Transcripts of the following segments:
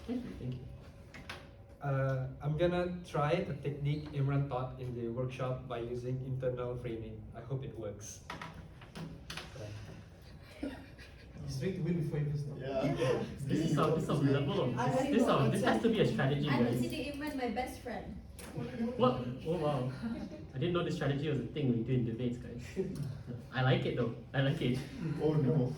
Thank you. I'm gonna try a technique Imran taught in the workshop by using internal framing. I hope it works. He's trying to win before he first. Yeah. This is some level of this has to be a strategy, I'm guys. considering Imran my best friend. What? Oh wow. I didn't know this strategy was a thing we do in debates, guys. I like it though. I like it. Oh no.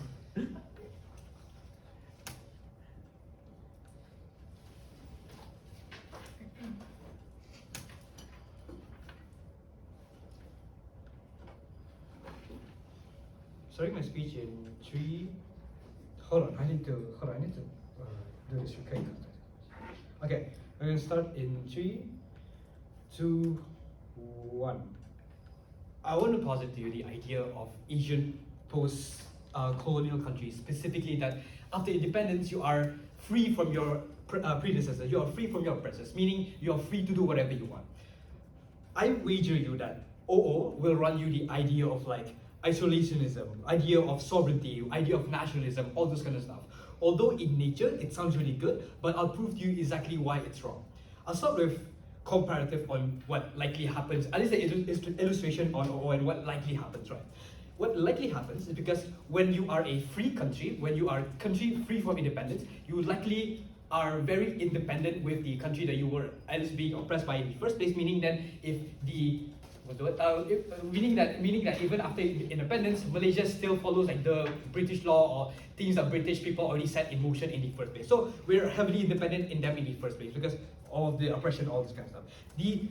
Starting my speech in 3. Hold on, I need to do this. Okay, I'm gonna start in 3, 2, 1. I want to posit to you the idea of Asian post-colonial countries, specifically that after independence you are free from your predecessors, you are free from your oppressors, meaning you are free to do whatever you want. I wager you that OO will run you the idea of like isolationism, idea of sovereignty, idea of nationalism, all this kind of stuff. Although in nature it sounds really good, but I'll prove to you exactly why it's wrong. I'll start with comparative on what likely happens, at least an illustration on OO and what likely happens, right? What likely happens is because when you are a free country, when you are a country free from independence, you likely are very independent with the country that you were at least being oppressed by in the first place, meaning that if the meaning that even after independence, Malaysia still follows like the British law or things that British people already set in motion in the first place. So we're heavily independent in them in the first place because all of the oppression, all this kind of stuff. The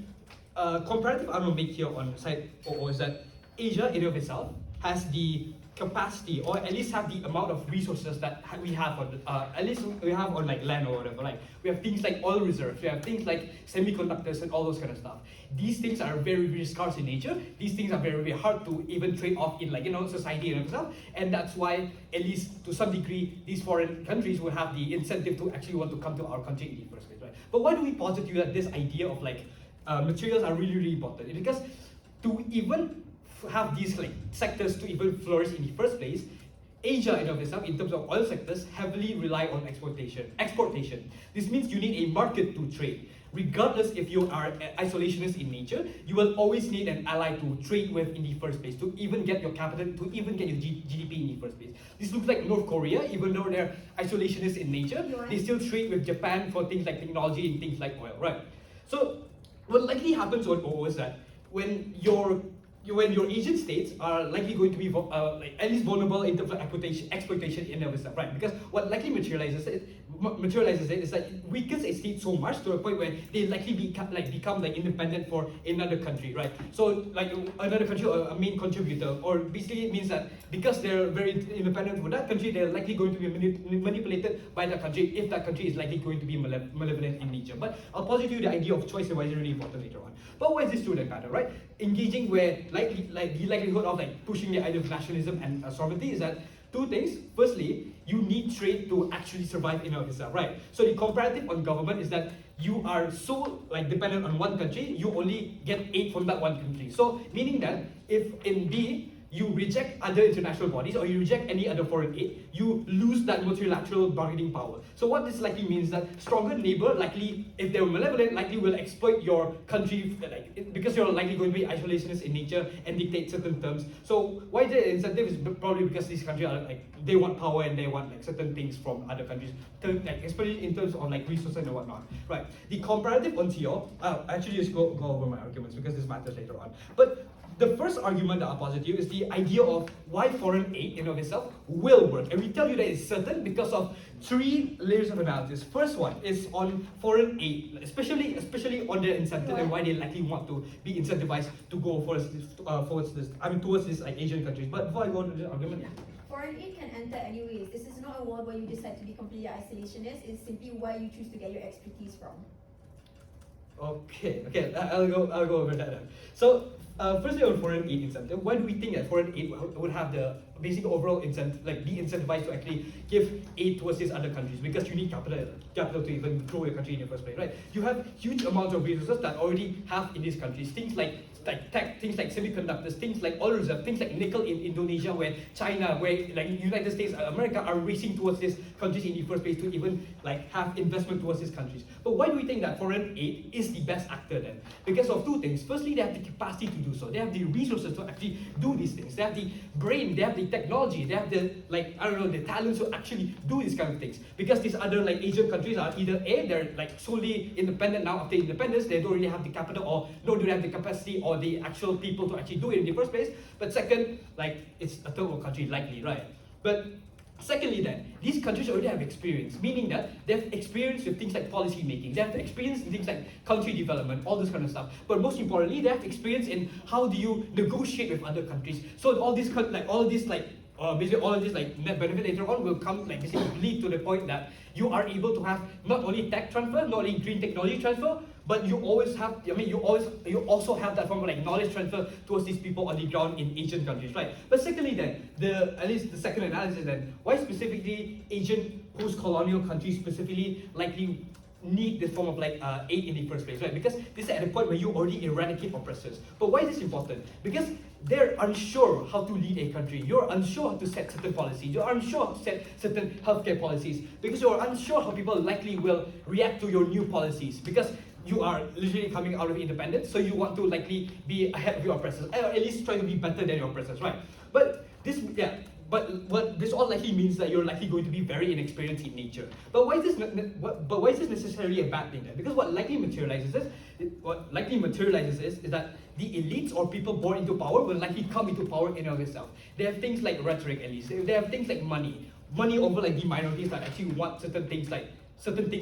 comparative I will make here on side OO is that Asia in and of itself has the capacity, or at least have the amount of resources that we have on, at least we have on like land or whatever. Like we have things like oil reserves, we have things like semiconductors and all those kind of stuff. These things are very, very scarce in nature. These things are very, very hard to even trade off in society and stuff. And that's why, at least to some degree, these foreign countries will have the incentive to actually want to come to our country in the first place, right? But why do we posit to you that this idea of like materials are really, really important? Because to even have these like sectors to even flourish in the first place, Asia in of itself, in terms of oil sectors, heavily rely on exportation. This means you need a market to trade. Regardless if you are isolationist in nature, you will always need an ally to trade with in the first place, to even get your capital, to even get your GDP in the first place. This looks like North Korea, even though they're isolationist in nature, they still trade with Japan for things like technology and things like oil, right? So what likely happens on OO is that when your Asian states are likely going to be like at least vulnerable in terms of exploitation in and of itself, right? Because what likely materializes it is that it weakens a state so much to a point where they likely become like independent for another country, right? So like another country, a main contributor, or basically it means that because they're very independent for that country, they're likely going to be manipulated by that country if that country is likely going to be malevolent in nature. But I'll posit you the idea of choice and why it's really important later on. But why is this true then, kind of, right? Engaging where the likelihood of like pushing the idea of nationalism and sovereignty is that two things. Firstly, you need trade to actually survive in and of itself, right? So the comparative on government is that you are so like dependent on one country, you only get aid from that one country. So meaning that if in B you reject other international bodies or you reject any other foreign aid, you lose that multilateral bargaining power. So what this likely means is that stronger neighbor likely, if they're malevolent, likely will exploit your country because you're likely going to be isolationist in nature and dictate certain terms. So why the incentive is probably because these countries are like, they want power and they want like certain things from other countries, like, especially in terms of like resources and whatnot, right? The comparative on TO, I'll actually just go over my arguments because this matters later on. But the first argument that I'll posit to you is the idea of why foreign aid in of itself will work. And we tell you that it's certain because of three layers of analysis. First one is on foreign aid, especially on their incentive and why they likely want to be incentivized to go towards this like Asian countries. But before I go to the argument, yeah. Foreign aid can enter anyways. This is not a world where you decide to be completely isolationist. It's simply where you choose to get your expertise from. Okay, I'll go over that then. So, firstly on foreign aid incentive, why do we think that foreign aid would have the basic overall incentive, like be incentivized to actually give aid towards these other countries? Because you need capital to even grow your country in the first place, right? You have huge amounts of resources that already have in these countries, things like like tech, things like semiconductors, things like oil reserve, things like nickel in Indonesia, where China, where like United States, America are racing towards these countries in the first place to even like have investment towards these countries. But why do we think that foreign aid is the best actor then? Because of two things. Firstly, they have the capacity to do so. They have the resources to actually do these things. They have the brain, they have the technology, they have the the talents to actually do these kind of things. Because these other like Asian countries are either A, they're like solely independent now after independence, they don't really have the capital, or no, do they have the capacity or the actual people to actually do it in the first place. But second, like it's a third world country likely, right? But secondly then, these countries already have experience, meaning that they have experience with things like policy making, they have experience in things like country development, all this kind of stuff. But most importantly, they have experience in how do you negotiate with other countries. So all this basically all of this like net benefit later on will come like basically lead to the point that you are able to have not only tech transfer, not only green technology transfer, but you always have, you also have that form of like knowledge transfer towards these people on the ground in Asian countries, right? But secondly then, at least the second analysis then, why specifically Asian post-colonial countries specifically likely need this form of like aid in the first place, right? Because this is at a point where you already eradicate oppressors. But why is this important? Because they're unsure how to lead a country. You're unsure how to set certain policies. You're unsure how to set certain healthcare policies. Because you're unsure how people likely will react to your new policies. Because you are literally coming out of independence, so you want to likely be ahead of your oppressors, or at least try to be better than your oppressors, right? But this, but this all likely means that you're likely going to be very inexperienced in nature. But why is this necessarily a bad thing then? Because what likely materializes is that the elites or people born into power will likely come into power in and of itself. They have things like rhetoric, at least. They have things like money over like the minorities that actually want certain things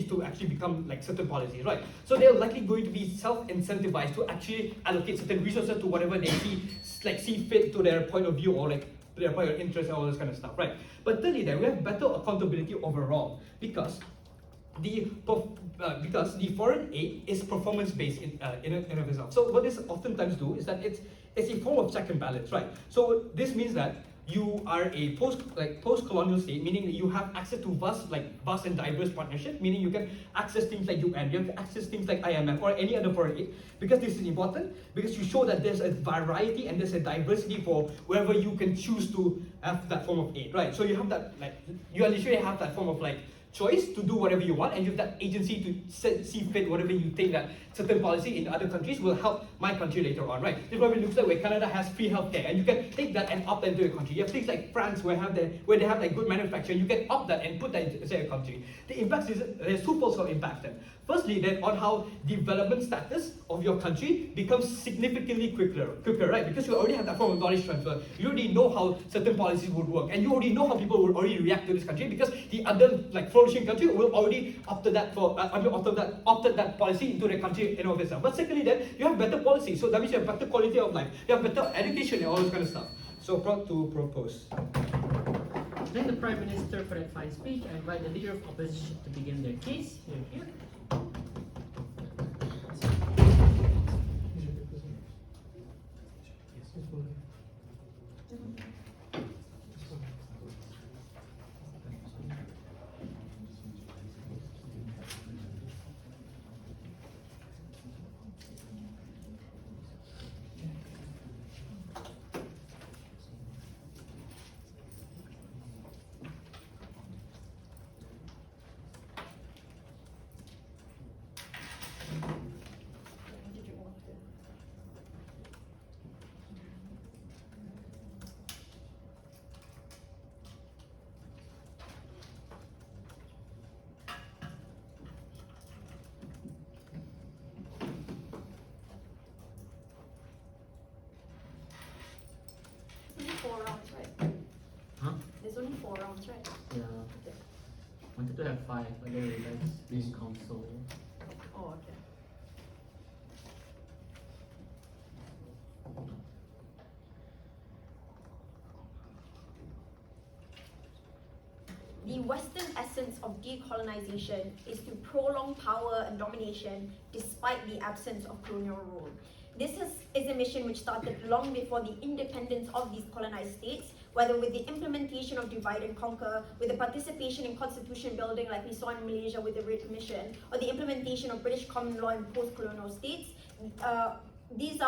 to actually become like certain policies, right? So they're likely going to be self-incentivized to actually allocate certain resources to whatever they see fit to their point of view, or like their point of interest and all this kind of stuff, right? But thirdly then, we have better accountability overall, because the foreign aid is performance-based in and of itself. So what this oftentimes do is that it's a form of check and balance, right? So this means that you are a post-colonial state, meaning that you have access to vast and diverse partnership, meaning you can access things like UN, you can access things like IMF or any other foreign aid. Because this is important, because you show that there's a variety and there's a diversity for wherever you can choose to have that form of aid, right? So you have that, you literally have that form of choice to do whatever you want, and you have that agency to see fit whatever you think that certain policy in other countries will help my country later on, right? This probably looks like where Canada has free healthcare, and you can take that and opt that into your country. You have things like France where they have good manufacturing, you can opt that and put that into your country. The impact is, there's two folds of impact then. Firstly, then on how development status of your country becomes significantly quicker, right? Because you already have that form of knowledge transfer. You already know how certain policies would work, and you already know how people would already react to this country, because the other flourishing country will already opted that policy into their country in and of itself. But secondly, then you have better policy, so that means you have better quality of life, you have better education and all this kind of stuff. So proud to propose. Then the Prime Minister for that fine speech. I invite the Leader of Opposition to begin their case. Here. There's only 4 rounds, right? Yeah. Wanted to have 5, but then realized this console. Oh, okay. The Western essence of decolonization is to prolong power and domination despite the absence of colonial rule. This is a mission which started long before the independence of these colonized states, whether with the implementation of divide and conquer, with the participation in constitution building like we saw in Malaysia with the Red Commission, or the implementation of British common law in post-colonial states. this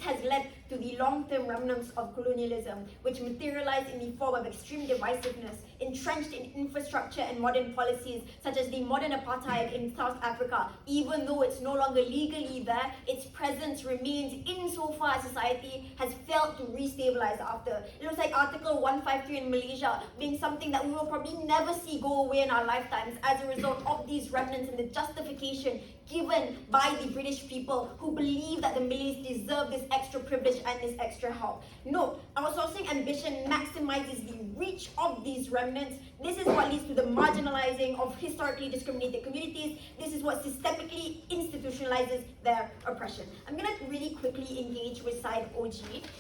has led to the long-term remnants of colonialism, which materialize in the form of extreme divisiveness, entrenched in infrastructure and modern policies, such as the modern apartheid in South Africa. Even though it's no longer legally there, its presence remains insofar as society has failed to restabilize after. It looks like Article 153 in Malaysia being something that we will probably never see go away in our lifetimes as a result of these remnants and the justification given by the British people who believe that the Malays deserve this extra privilege and this extra help. Note, outsourcing ambition maximizes the reach of these remnants. This is what leads to the marginalizing of historically discriminated communities. This is what systemically institutionalizes their oppression. I'm going to really quickly engage with side OG.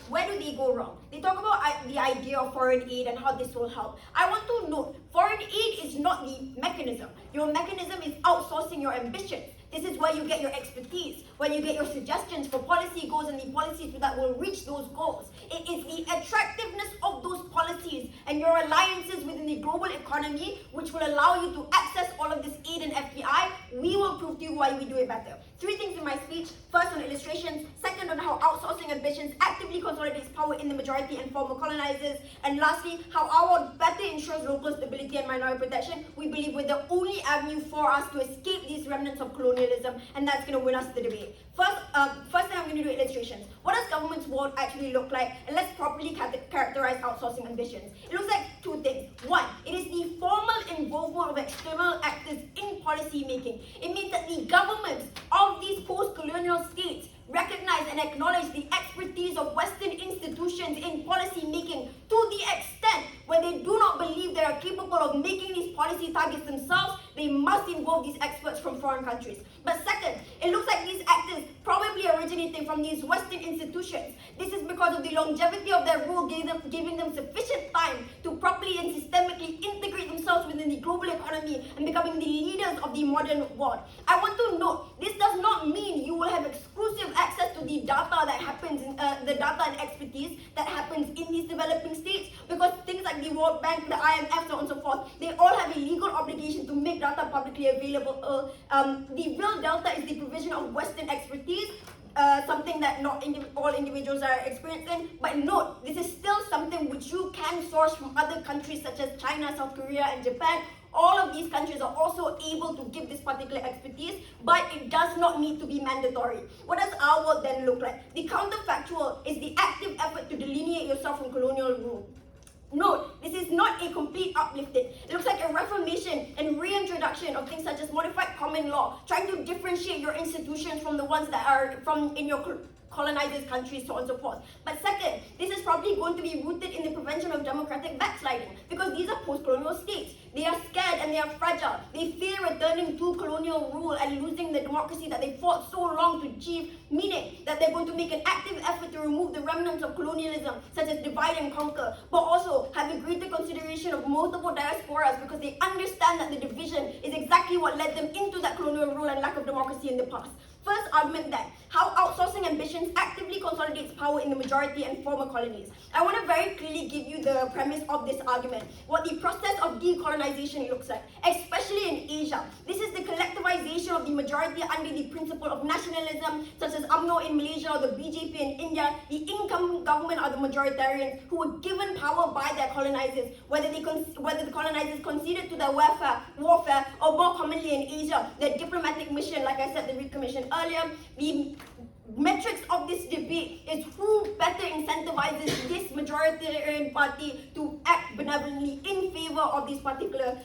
Where do they go wrong? They talk about the idea of foreign aid and how this will help. I want to note, foreign aid is not the mechanism. Your mechanism is outsourcing your ambitions. This is where you get your expertise, where you get your suggestions for policy goals and the policies that will reach those goals. It is the attractiveness of those policies and your alliances within the global economy which will allow you to access all of this aid and FDI. We will prove to you why we do it better. 3 things in my speech. First, on illustrations. Second, on how outsourcing ambitions actively consolidates power in the majority and former colonizers. And lastly, how our better ensures local stability and minority protection. We believe we're the only avenue for us to escape these remnants of colonialism, and that's going to win us the debate. First thing I'm going to do illustrations. What does government's world actually look like? And let's properly characterize outsourcing ambitions. It looks like 2 things. 1, it is the formal involvement of external actors in policy making. It means that the governments of these post-colonial states recognize and acknowledge the expertise of Western institutions in policy making to the extent where they do not believe they are capable of making these policy targets themselves. They must involve these experts from foreign countries. But second, it looks like these actors probably originating from these Western institutions. This is because of the longevity of their rule, giving them sufficient time to properly and systemically integrate themselves within the global economy and becoming the leaders of the modern world. I want to note, this does not mean you will have exclusive access to the data that happens, the data and expertise that happens in these developing states, because things like the World Bank, the IMF, so on and so forth, they all have a legal obligation to make data publicly available. The real delta is the provision of Western expertise, something that not all individuals are experiencing. But note, this is still something which you can source from other countries such as China, South Korea, and Japan. All of these countries are also able to give this particular expertise, but it does not need to be mandatory. What does our world then look like? The counterfactual is the active effort to delineate yourself from colonial rule. Note, this is not a complete uplifting. It looks like a reformation and reintroduction of things such as modified common law, trying to differentiate your institutions from the ones that are from in your colonizers' countries, so on and so forth. But second, this is probably going to be rooted in the prevention of democratic backsliding, because these are post-colonial states. They are scared and they are fragile. They fear returning to colonial rule and losing the democracy that they fought so long to achieve, meaning that they're going to make an active effort to remove the remnants of colonialism, such as divide and conquer, but also have a greater consideration of multiple diasporas, because they understand that the division is exactly what led them into that colonial rule and lack of democracy in the past. First argument then, how outsourcing ambitions actively consolidates power in the majority and former colonies. I want to very clearly give you the premise of this argument, what the process of decolonization looks like, especially in Asia. This is the collectivization of the majority under the principle of nationalism, such as UMNO in Malaysia or the BJP in India. The incoming government are the majoritarians who were given power by their colonizers, whether the colonizers conceded to their warfare, or more commonly in Asia, their diplomatic mission, like I said, the Reed Commission earlier. The metrics of this debate is who better incentivizes this majoritarian party to act benevolently in favor of these particular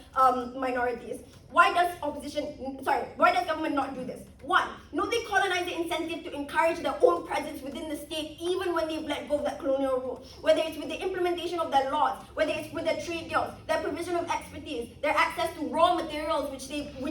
minorities. Why does government not do this? 1, no decolonizer incentive to encourage their own presence within the state, even when they've let go of that colonial rule. Whether it's with the implementation of their laws, whether it's with their trade deals, their provision of expertise, their access to raw materials, which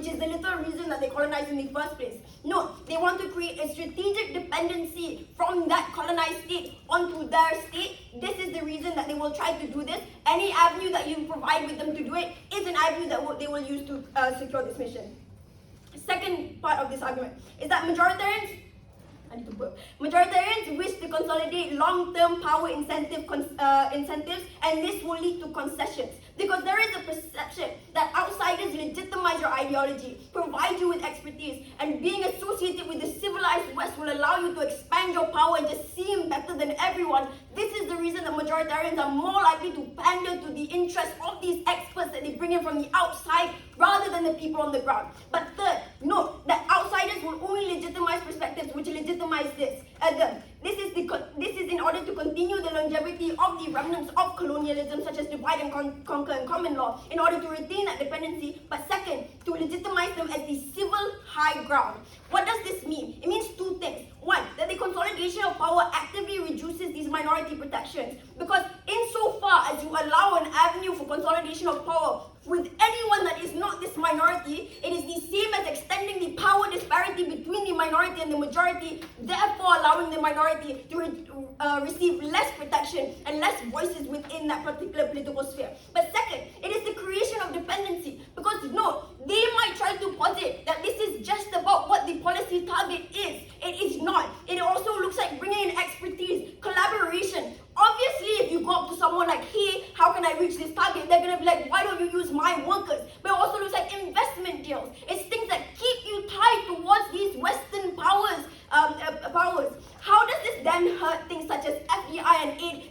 is the literal reason that they colonized in the first place. No, they want to create a strategic dependency from that colonized state onto their state. This is the reason that they will try to do this. Any avenue that you provide with them to do it is an avenue that they will use to secure this mission. Second part of this argument is that majoritarians, I need to burp. Majoritarians wish to consolidate long-term power incentives, and this will lead to concessions. Because there is a perception that outsiders legitimize your ideology, provide you with expertise, and being associated with the civilized West will allow you to expand your power and just seem better than everyone. This is the reason that majoritarians are more likely to pander to the interests of these experts that they bring in from the outside rather than the people on the ground. But third, note that outsiders will only legitimize perspectives which legitimize this. This is in order to continue the longevity of the remnants of colonialism, such as divide and conquer and common law, in order to retain that dependency. But second, to legitimize them as the civil high ground. What does this mean? It means two things. One, that the consolidation of power actively reduces these minority protections, because insofar as you allow an avenue for consolidation of power with anyone that is not this minority, it is the same as extending the power disparity between the minority and the majority, therefore allowing the minority to receive less protection and less voices within that particular political sphere. But second, it is the creation of dependency, because note, they might try to posit that this is just about what the policy target is. It is not. It also looks like bringing in expertise, collaboration. Obviously, if you go up to someone like, hey, how can I reach this target? They're going to be like, why don't you use my workers? But it also looks like investment deals. It's things that keep you tied towards these Western powers. How does this then hurt things such as FDI and aid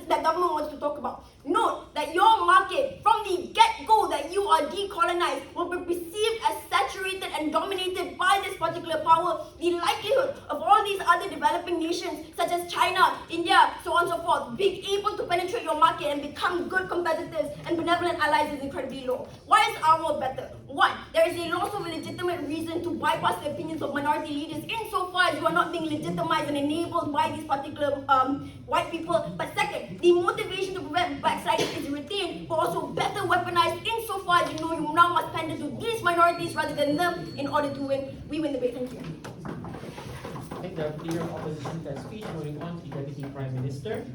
that government wants to talk about? Note that your market, from the get-go that you are decolonized, will be perceived as saturated and dominated by this particular power. The likelihood of all these other developing nations, such as China, India, so on and so forth, being able to penetrate your market and become good competitors and benevolent allies is incredibly low. Why is our world better? One, there is a loss of a legitimate reason to bypass the opinions of minority leaders insofar as you are not being legitimized and enabled by these particular white people. But second, the motivation to prevent backsliding is retained, but also better weaponized insofar as you know you now must pander to these minorities rather than them in order to win. We win the debate. Thank you. I think the Leader of Opposition has speech. Moving on to the Deputy Prime Minister.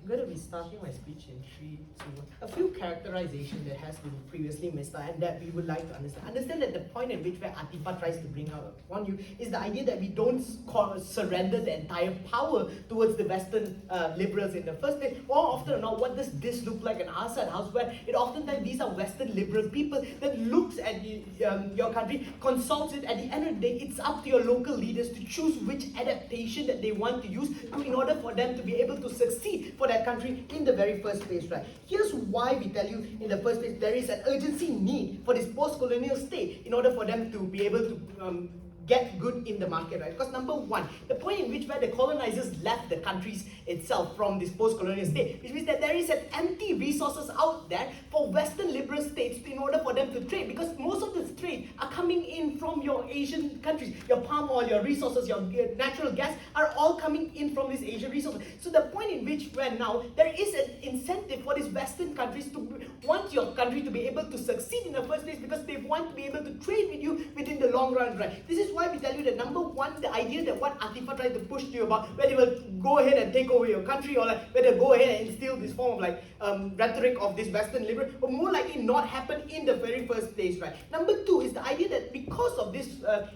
I'm going to be starting my speech in 3, 2, 1. A few characterizations that has been previously missed and that we would like to understand. Understand that the point at which where Atifa tries to bring out upon you is the idea that we don't surrender the entire power towards the Western liberals in the first place. More often or not, what does this look like in our side house, where it oftentimes these are Western liberal people that looks at your country, consults it. At the end of the day, it's up to your local leaders to choose which adaptation that they want to use in order for them to be able to succeed for that country in the very first place, right? Here's why we tell you in the first place there is an urgency need for this post-colonial state in order for them to be able to get good in the market, right? Because number one, the point in which where the colonizers left the countries itself from this post-colonial state, which means that there is an empty resources out there for Western liberal states in order for them to trade, because most of this trade are coming in from your Asian countries. Your palm oil, your resources, your natural gas are all coming in from these Asian resources. So the point in which where now there is an incentive for these Western countries to want your country to be able to succeed in the first place, because they want to be able to trade with you within the long run, right? This is why we tell you that number one, the idea that what Atifa tried to push to you about, where they will go ahead and take over your country, or like where they go ahead and instill this form of like rhetoric of this Western liberal, will more likely not happen in the very first place, right? Number two is the idea that because of this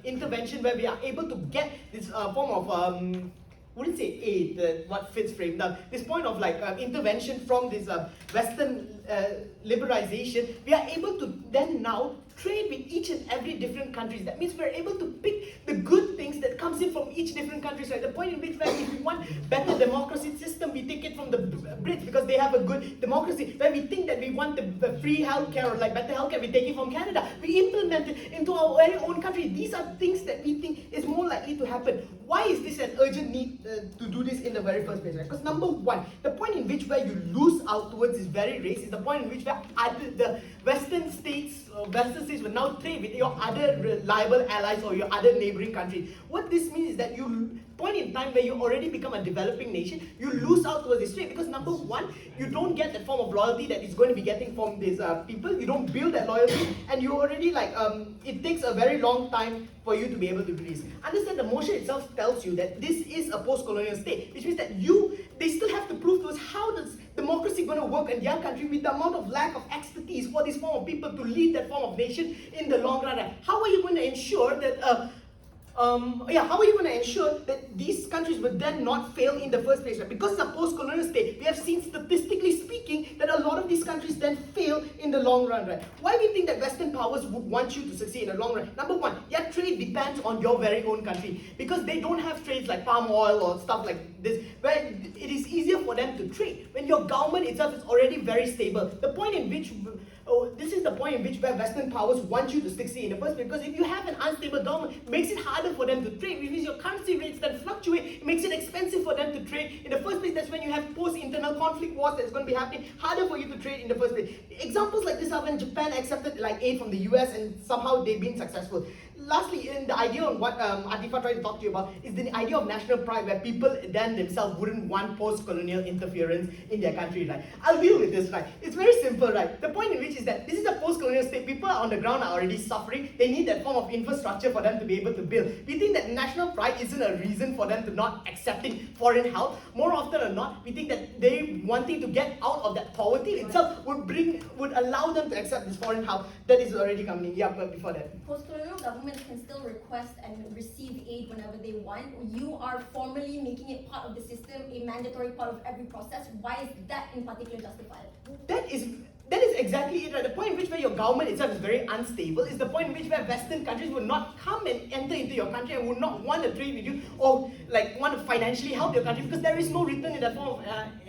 intervention, where we are able to get this form of wouldn't say aid, what Fitz framed down, this point of like intervention from this Western liberalization, we are able to then now trade with each and every different countries. That means we're able to pick the good things that comes in from each different countries, right? The point in which where if we want better democracy system, we take it from the Brits because they have a good democracy. Where we think that we want the free healthcare or like better healthcare, we take it from Canada. We implement it into our very own country. These are things that we think is more likely to happen. Why is this an urgent need to do this in the very first place, right? Because number one, the point in which where you lose out towards this very race is the point in which where the Western states will now trade with your other reliable allies or your other neighboring countries. What this means is that you point in time where you already become a developing nation, you lose out towards this trade because number one, you don't get that form of loyalty that is going to be getting from these people. You don't build that loyalty, and you already it takes a very long time for you to be able to do this. Understand the motion itself tells you that this is a post-colonial state, which means that they still have to prove to us how does democracy going to work in their country with the amount of lack of expertise for this form of people to lead that form of nation in the long run. How are you going to ensure that how are you going to ensure that these countries would then not fail in the first place? Right? Because it's a post-colonial state, we have seen statistically speaking that a lot of these countries then fail in the long run. Right? Why do you think that Western powers would want you to succeed in the long run? Number one, their trade depends on your very own country because they don't have trades like palm oil or stuff like this, where it is easier for them to trade. When your government itself is already very stable, the point in which this is the point in which where Western powers want you to succeed in the first place, because if you have an unstable government, it makes it harder for them to trade, which means your currency rates that fluctuate, it makes it expensive for them to trade. In the first place, that's when you have post-internal conflict wars that's going to be happening, harder for you to trade in the first place. Examples like this are when Japan accepted aid from the US and somehow they've been successful. Lastly, in the idea on what Atifa tried to talk to you about is the idea of national pride, where people then themselves wouldn't want post-colonial interference in their country, right? I'll deal with this, right? It's very simple, right? The point in which is that this is a post-colonial state. People on the ground are already suffering. They need that form of infrastructure for them to be able to build. We think that national pride isn't a reason for them to not accepting foreign help. More often than not, we think that they wanting to get out of that poverty itself would allow them to accept this foreign help that is already coming in. Yeah, but before that. Post-colonial governments can still request and receive aid whenever they want. You are formally making it part of the system, a mandatory part of every process. Why is that in particular justified? That is exactly it, right? The point in which where your government itself is very unstable is the point in which where Western countries would not come and enter into your country and would not want to trade with you or want to financially help your country because there is no return in that form of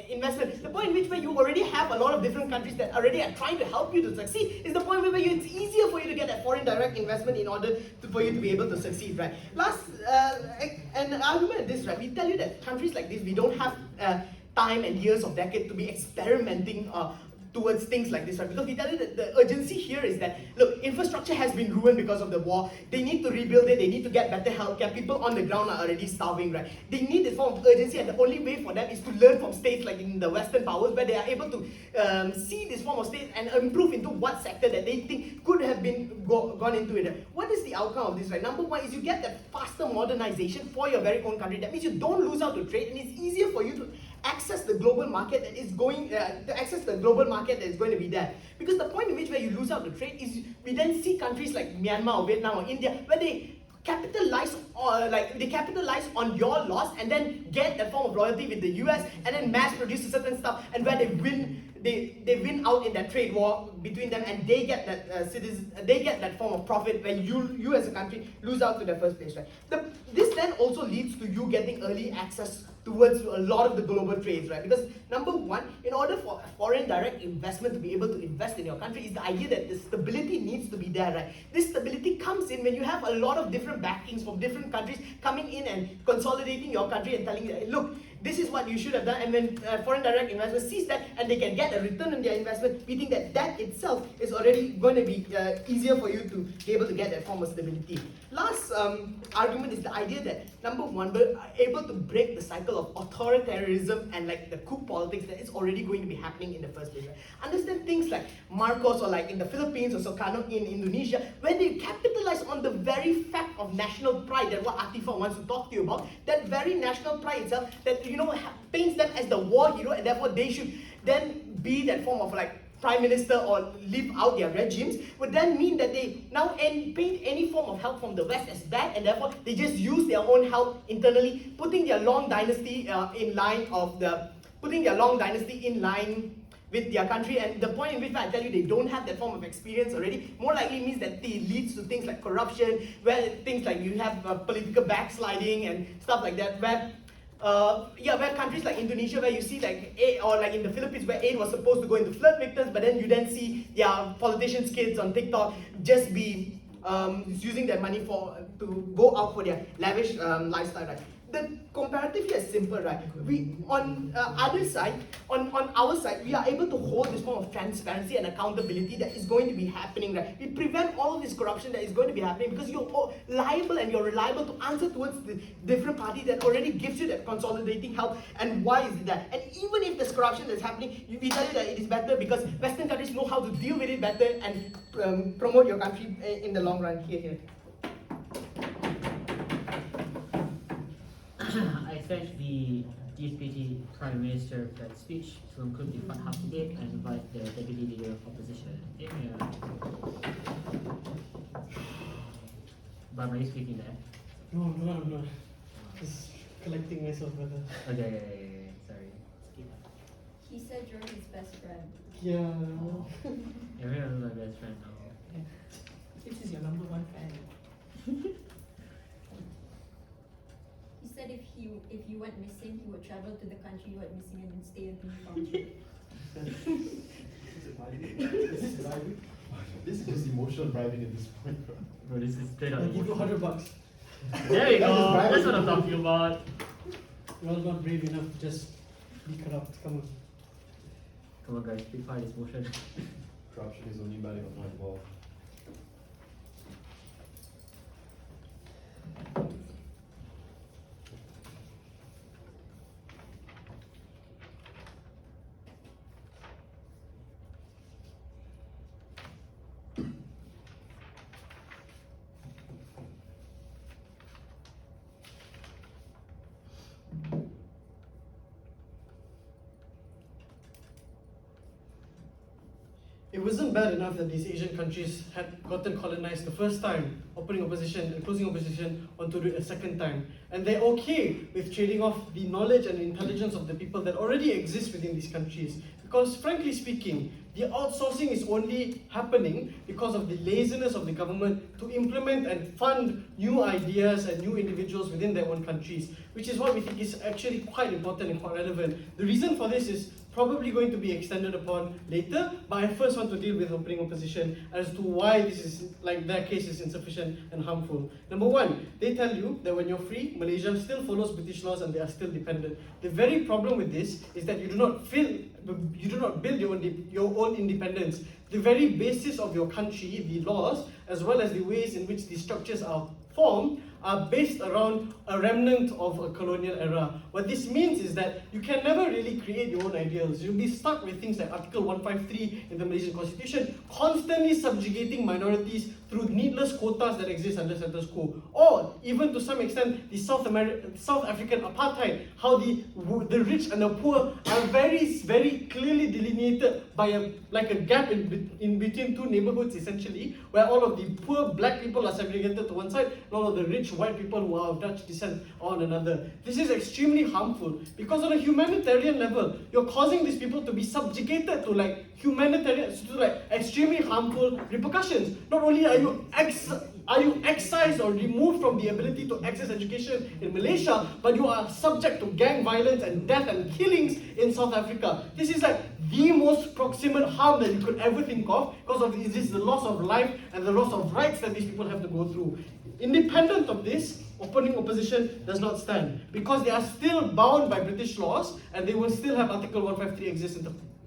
investment. The point in which where you already have a lot of different countries that already are trying to help you to succeed is the point where it's easier for you to get that foreign direct investment in order for you to be able to succeed, right? Last, and the argument is this, right? We tell you that countries like this, we don't have time and years of decades to be experimenting towards things like this, right? Because we tell you that the urgency here is that, look, infrastructure has been ruined because of the war. They need to rebuild it. They need to get better healthcare. People on the ground are already starving, right? They need this form of urgency, and the only way for them is to learn from states like in the Western powers, where they are able to see this form of state and improve into what sector that they think could have been gone into it. What is the outcome of this, right? Number one is you get that faster modernization for your very own country. That means you don't lose out to trade, and it's easier for you to access the global market that is going to be there. Because the point in which where you lose out the trade is we then see countries like Myanmar or Vietnam or India where they capitalize on your loss and then get that form of loyalty with the US and then mass produce certain stuff, and where they win out in that trade war between them, and they get that form of profit when you as a country lose out to the first place, right? This then also leads to you getting early access towards a lot of the global trades, right? Because number one, in order for foreign direct investment to be able to invest in your country, is the idea that the stability needs to be there, right? This stability comes in when you have a lot of different backings from different countries coming in and consolidating your country and telling you, look, this is what you should have done. And when foreign direct investors sees that and they can get a return on their investment, we think that that itself is already going to be easier for you to be able to get that form of stability. Last argument is the idea that, number one, we're able to break the cycle of authoritarianism and the coup politics that is already going to be happening in the first place. Right? Understand things like Marcos or like in the Philippines or Sukarno in Indonesia, where they capitalize on the very fact of national pride, that what Atifa wants to talk to you about, that very national pride itself that paints them as the war hero, and therefore they should then be that form of prime minister or live out their regimes, would then mean that they now paint any form of help from the West as bad, and therefore they just use their own help internally, putting their long dynasty in line with their country. And the point in which I tell you they don't have that form of experience already, more likely means that it leads to things like corruption, where things like you have political backsliding and stuff like that, where countries like Indonesia, where you see aid, or in the Philippines, where aid was supposed to go into flood victims, but then you then see politicians' kids on TikTok just be using their money to go out for their lavish lifestyle, right? the comparative here is simple, right? We on other side, on our side, we are able to hold this form of transparency and accountability that is going to be happening, right? We prevent all of this corruption that is going to be happening because you're liable and you're reliable to answer towards the different party that already gives you that consolidating help. And why is that? And even if there's corruption that's happening, we tell you that it is better because Western countries know how to deal with it better and promote your country in the long run. Here. I thank the Deputy Prime Minister for that speech to conclude the front half debate and invite the Deputy Leader of Opposition. Bob, are you speaking there? No, I'm not. Just collecting myself better. Okay, sorry. He said you're his best friend. Yeah. Everyone is my best friend now. This is your number one fan. He said if you went missing, he would travel to the country you went missing and stay until you found you. This is just emotional bribing at this point, bro. Bro, this is straight I'll out. give you $100. There you go. That's what I'm talking about. You're all not brave enough to just be corrupt. Come on. Come on, guys. Big part of this motion. Corruption is only bad if I'm not involved. It wasn't bad enough that these Asian countries had gotten colonized the first time, opening opposition and closing opposition, onto it a second time. And they're okay with trading off the knowledge and intelligence of the people that already exist within these countries. Because frankly speaking, the outsourcing is only happening because of the laziness of the government to implement and fund new ideas and new individuals within their own countries, which is what we think is actually quite important and quite relevant. The reason for this is probably going to be extended upon later, but I first want to deal with opening opposition as to why this is, like, their case is insufficient and harmful. Number one, they tell you that when you're free, Malaysia still follows British laws and they are still dependent. The very problem with this is that you do not build your own independence. The very basis of your country, the laws, as well as the ways in which the structures are formed, are based around a remnant of a colonial era. What this means is that you can never really create your own ideals. You'll be stuck with things like Article 153 in the Malaysian Constitution, constantly subjugating minorities through needless quotas that exist under status quo. Or, even to some extent, the South African apartheid, how the rich and the poor are very, very clearly delineated by a gap in between two neighborhoods, essentially, where all of the poor black people are segregated to one side, and all of the rich white people who are of Dutch descent on another. This is extremely harmful because on a humanitarian level, you're causing these people to be subjugated to extremely harmful repercussions. Not only are you excised or removed from the ability to access education in Malaysia, but you are subject to gang violence and death and killings in South Africa. This is like the most proximate harm that you could ever think of because of this, the loss of life and the loss of rights that these people have to go through. Independent of this, opening opposition does not stand because they are still bound by British laws and they will still have Article 153 exist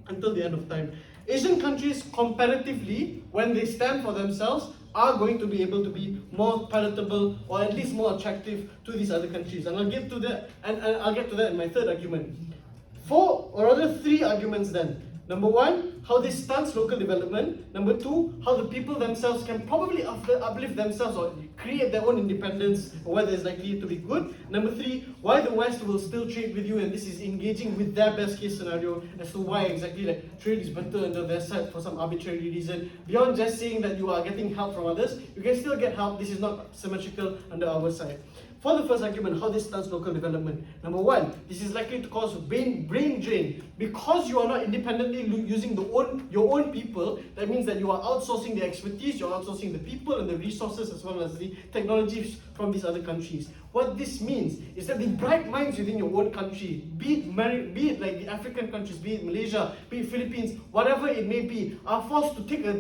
until the end of time. Asian countries, comparatively, when they stand for themselves, are going to be able to be more palatable or at least more attractive to these other countries. And I'll get to that, and I'll get to that in my third argument. Three arguments then. Number one, how this stunts local development. Number two, how the people themselves can probably uplift themselves or create their own independence, or whether it's likely to be good. Number three, why the West will still trade with you, and this is engaging with their best case scenario as to why exactly that trade is better under their side for some arbitrary reason. Beyond just saying that you are getting help from others, you can still get help. This is not symmetrical under our side. For the first argument, how this stunts local development. Number one, this is likely to cause brain drain. Because you are not independently using your own people, that means that you are outsourcing the expertise, you're outsourcing the people and the resources as well as the technologies from these other countries. What this means is that the bright minds within your own country, be it like the African countries, be it Malaysia, be it Philippines, whatever it may be, are forced to take a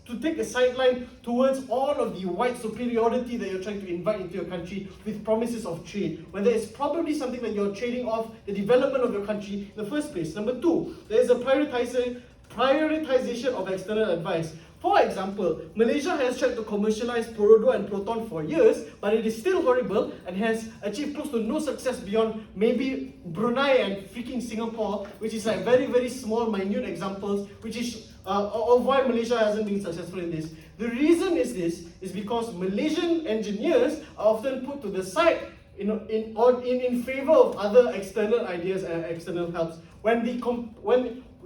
to take a sideline towards all of the white superiority that you're trying to invite into your country with promises of trade, when there is probably something that you're trading off the development of your country in the first place. Number two, there is a prioritization of external advice. For example, Malaysia has tried to commercialize Porodo and Proton for years, but it is still horrible and has achieved close to no success beyond maybe Brunei and freaking Singapore, which is like very, very small, minute examples, which is of why Malaysia hasn't been successful in this. The reason is because Malaysian engineers are often put to the side in favor of other external ideas and external helps. When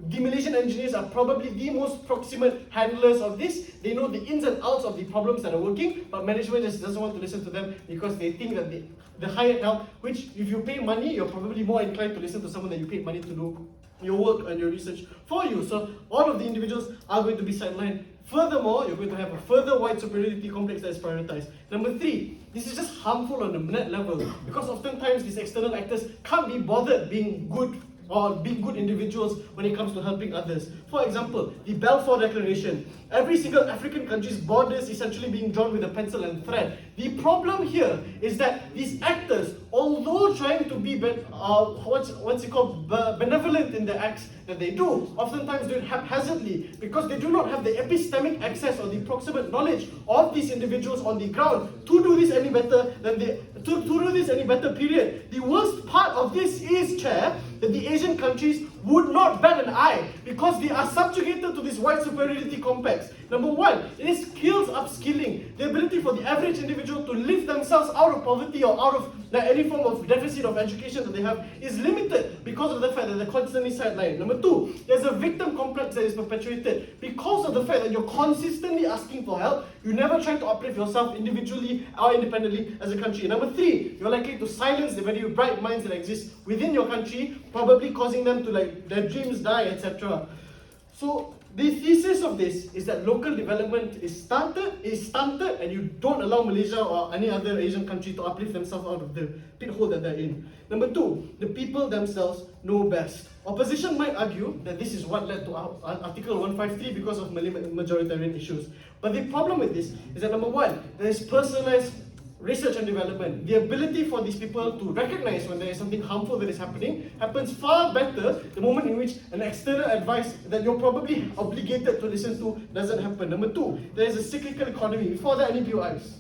the Malaysian engineers are probably the most proximate handlers of this. They know the ins and outs of the problems that are working, but management just doesn't want to listen to them because they think that the hired help, which if you pay money, you're probably more inclined to listen to someone that you paid money to do your work and your research for you. So all of the individuals are going to be sidelined. Furthermore, you're going to have a further white superiority complex that is prioritized. Number three, this is just harmful on the net level because oftentimes these external actors can't be bothered being good or being good individuals when it comes to helping others. For example, the Balfour Declaration. Every single African country's borders essentially being drawn with a pencil and thread. The problem here is that these actors, although trying to be benevolent in the acts that they do, oftentimes do it haphazardly because they do not have the epistemic access or the proximate knowledge of these individuals on the ground to do this any better period. The worst part of this is, Chair, that the Asian countries would not bat an eye because they are subjugated to this white superiority complex. Number one, it is skills upskilling. The ability for the average individual to lift themselves out of poverty or out of any form of deficit of education that they have is limited because of the fact that they're constantly sidelined. Number two, there's a victim complex that is perpetuated because of the fact that you're consistently asking for help. You never try to uplift yourself individually or independently as a country. Number three, you're likely to silence the very bright minds that exist within your country, probably causing them to their dreams die, etc. So the thesis of this is that local development is stunted, and you don't allow Malaysia or any other Asian country to uplift themselves out of the pit hole that they're in. Number two, the people themselves know best. Opposition might argue that this is what led to Article 153 because of majoritarian issues. But the problem with this is that number one, there is personalized research and development. The ability for these people to recognize when there is something harmful that is happening happens far better the moment in which an external advice that you're probably obligated to listen to doesn't happen. Number two, there is a cyclical economy. Before that, any BOIs?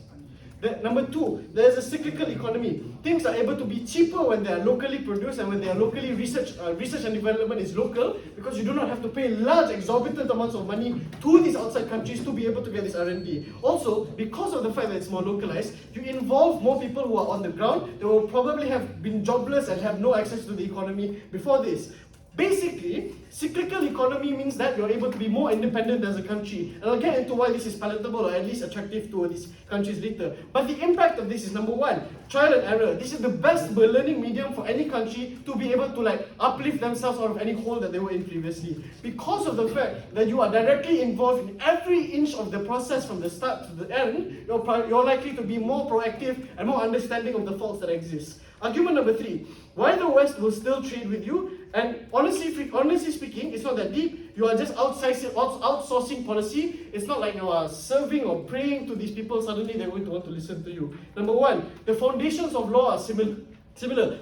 Number two, there is a cyclical economy. Things are able to be cheaper when they are locally produced and when they are locally research and development is local because you do not have to pay large exorbitant amounts of money to these outside countries to be able to get this R&D. Also, because of the fact that it's more localized, you involve more people who are on the ground. They will probably have been jobless and have no access to the economy before this. Basically, cyclical economy means that you're able to be more independent as a country. And I'll get into why this is palatable or at least attractive to these countries later. But the impact of this is number one, trial and error. This is the best learning medium for any country to be able to uplift themselves out of any hole that they were in previously. Because of the fact that you are directly involved in every inch of the process from the start to the end, you're likely to be more proactive and more understanding of the faults that exist. Argument number three, why the West will still trade with you, and honestly speaking, it's not that deep. You are just outsourcing policy. It's not like you are serving or praying to these people, suddenly they're going to want to listen to you. Number one, the foundations of law are similar.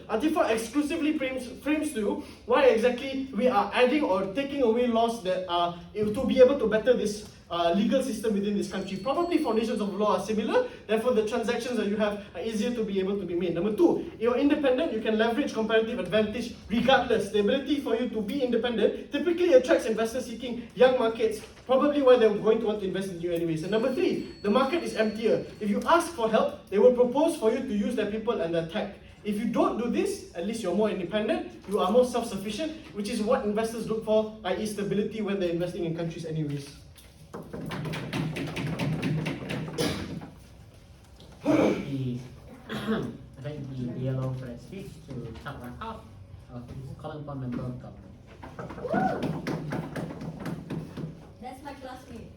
Atifa exclusively frames to you why exactly we are adding or taking away laws that are to be able to better this legal system within this country. Probably foundations of law are similar, therefore the transactions that you have are easier to be able to be made. Number two, you're independent, you can leverage comparative advantage regardless. The ability for you to be independent typically attracts investors seeking young markets, probably why they're going to want to invest in you anyways. And number three, the market is emptier. If you ask for help, they will propose for you to use their people and their tech. If you don't do this, at least you're more independent, you are more self-sufficient, which is what investors look for, i.e. stability when they're investing in countries anyways. I think the yellow for that speech to top right half of calling upon member of government. That's my classmate.